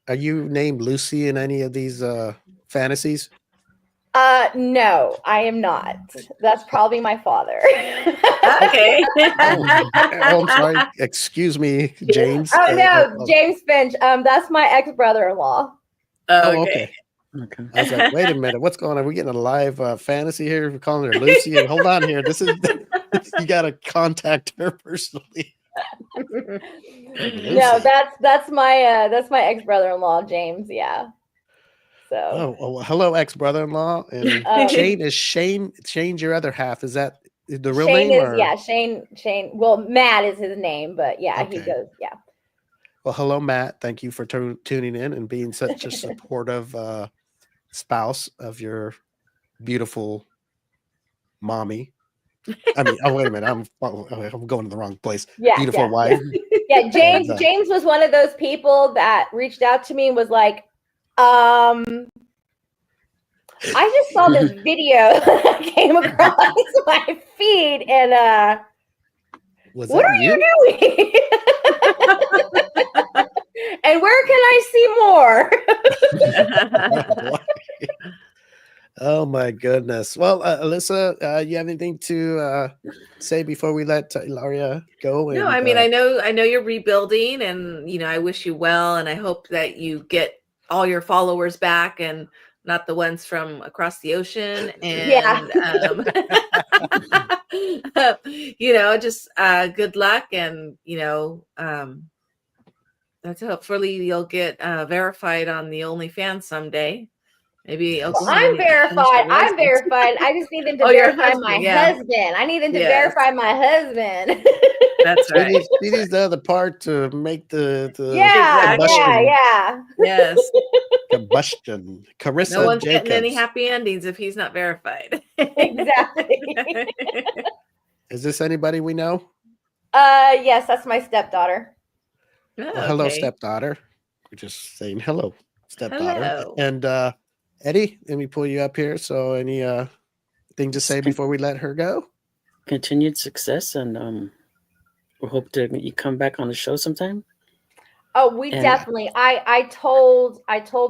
Are you named Lucy in any of these fantasies? No, I am not. That's probably my father. Okay. I'm sorry. Excuse me, James. Oh no, James Finch. That's my ex-brother-in-law. Okay. I was like, wait a minute, what's going on? We're getting a live fantasy here. We're calling her Lucy. And hold on here. This is you got to contact her personally. No, that's my ex-brother-in-law, James. Yeah. So. Oh, hello, ex-brother-in-law. And Shane's your other half. Is that the real Shane name? Shane. Well, Matt is his name, but yeah, he goes. Yeah. Well, hello, Matt. Thank you for tuning in and being such a supportive spouse of your beautiful mommy. I mean, oh wait a minute, I'm going to the wrong place. Yeah, beautiful wife. Yeah, James. James was one of those people that reached out to me and was like, I just saw this video that came across my feed, and what are you doing? And where can I see more? Oh my goodness. Well, Alyssa, you have anything to say before we let iLauriya go? No, And I mean, I know you're rebuilding, and I wish you well, and I hope that you get all your followers back, and not the ones from across the ocean. And just good luck, and that's hopefully you'll get verified on the OnlyFans someday. Maybe I'm verified. I'm verified. I just need them to verify my husband. I need them to verify my husband. That's right. She needs the other part to make the combustion. Yes. Combustion. Carissa no one's Jacobs. getting any happy endings if he's not verified. Exactly. Is this anybody we know? Yes, that's my stepdaughter. Well, hello, stepdaughter. We're just saying hello, stepdaughter. Hello. And Eddie, let me pull you up here. So any thing to say before we let her go? Continued success, and we hope to you come back on the show sometime. Oh, we definitely. I told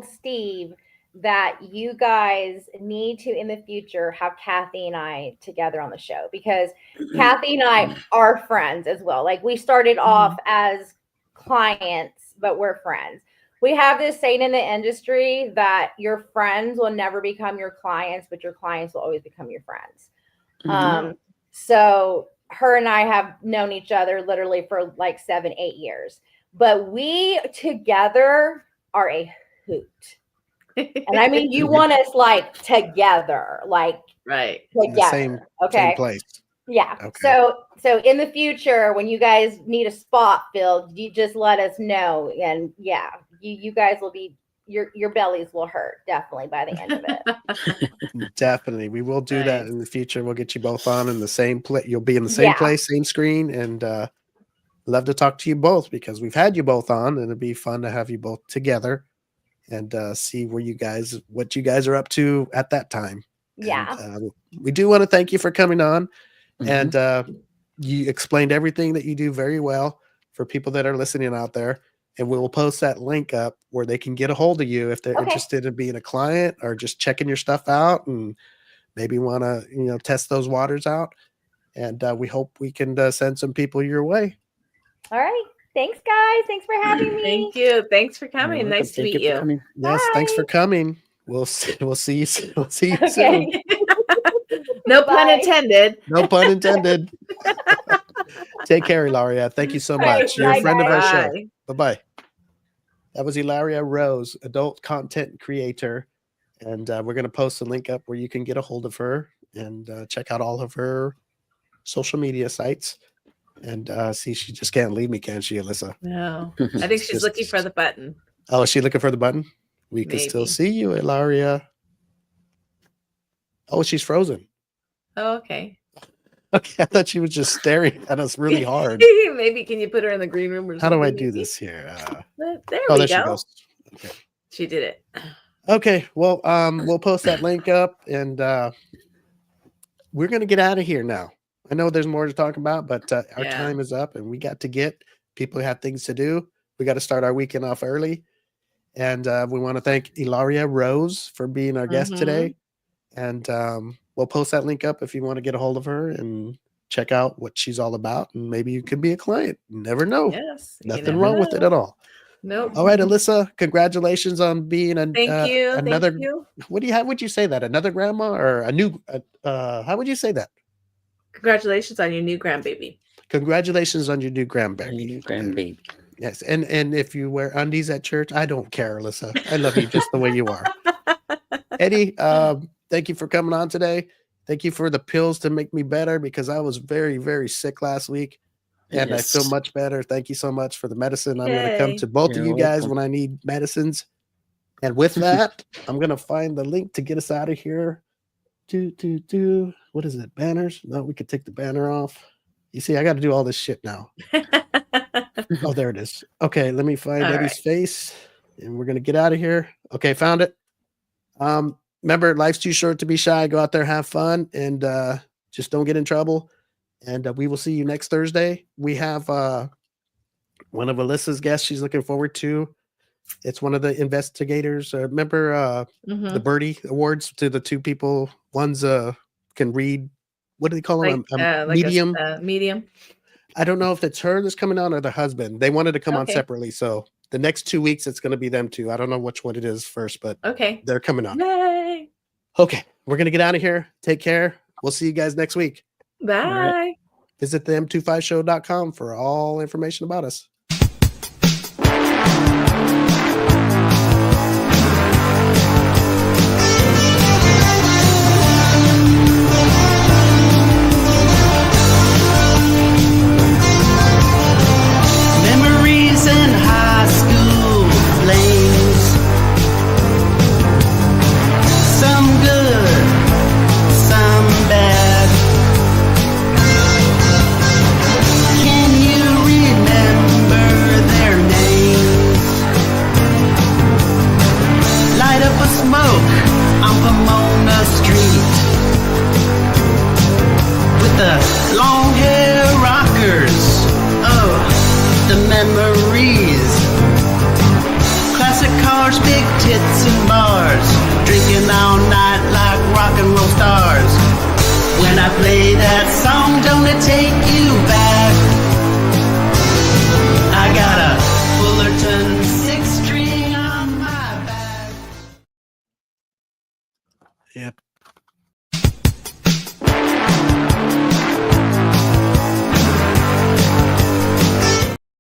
Steve that you guys need to in the future have Kathy and I together on the show, because Kathy and I are friends as well. Like, we started off as clients, but we're friends. We have this saying in the industry that your friends will never become your clients, but your clients will always become your friends. So her and I have known each other literally for like 7-8 years, but we together are a hoot. And I mean, you want us like together, like right, together. Same place. Yeah. Okay. So in the future, when you guys need a spot filled, you just let us know, and you guys will be, your bellies will hurt definitely by the end of it. Definitely, we will do that in the future. We'll get you both on in the same place. You'll be in the same place, same screen, and love to talk to you both, because we've had you both on, and it'd be fun to have you both together and see what you guys are up to at that time. Yeah. And, we do want to thank you for coming on. And you explained everything that you do very well for people that are listening out there. And we will post that link up where they can get a hold of you if they're interested in being a client or just checking your stuff out and maybe want to, test those waters out. And we hope we can send some people your way. All right. Thanks, guys. Thanks for having me. Thank you. Thanks for coming. Nice to meet you. Yes, thanks for coming. We'll see you soon. No pun intended. No pun intended. Take care, iLauriya. Thank you so much. You're a friend of our show. Bye-bye. That was iLauriya Rose, adult content creator. And we're going to post a link up where you can get a hold of her and check out all of her social media sites. And see, she just can't leave me, can she, Alyssa? No. I think she's looking for the button. Oh, is she looking for the button? We can still see you, iLauriya. Oh, she's frozen. Oh, okay. Okay, I thought she was just staring at us really hard. Maybe can you put her in the green room or something? How do I do this here? There we go. She goes. Okay. She did it. Okay, well, we'll post that link up, and we're going to get out of here now. I know there's more to talk about, but our time is up, and we got to get people who have things to do. We got to start our weekend off early. And we want to thank iLauriya Rose for being our guest today. And we'll post that link up if you want to get a hold of her and check out what she's all about. And maybe you could be a client. You never know. Yes. Nothing wrong with it at all. Nope. All right, Alyssa, congratulations on being another. Thank you. How would you say that? Another grandma or a new? How would you say that? Congratulations on your new grandbaby. Congratulations on your new grandbaby. Yes, and if you wear undies at church, I don't care, Alyssa. I love you just the way you are. Eddie, thank you for coming on today. Thank you for the pills to make me better, because I was very, very sick last week. And I feel much better. Thank you so much for the medicine. I'm going to come to both of you guys when I need medicines. And with that, I'm going to find the link to get us out of here. What is it? Banners? No, we could take the banner off. You see, I got to do all this shit now. Oh, there it is. Okay, let me find Eddie's face. And we're going to get out of here. Okay, found it. Remember, life's too short to be shy. Go out there, have fun, and just don't get in trouble. And we will see you next Thursday. We have one of Alyssa's guests she's looking forward to. It's one of the investigators. Remember the Birdie Awards to the two people? One's can read. What do they call him? Medium. Medium. I don't know if it's her that's coming on or the husband. They wanted to come on separately, so the next 2 weeks it's going to be them two. I don't know which one it is first, but they're coming on. Yay. Okay, we're going to get out of here. Take care. We'll see you guys next week. Bye. Right. Visit the m25show.com for all information about us. Play that song, don't it take you back? I got a Fullerton 6-string on my back. Yep.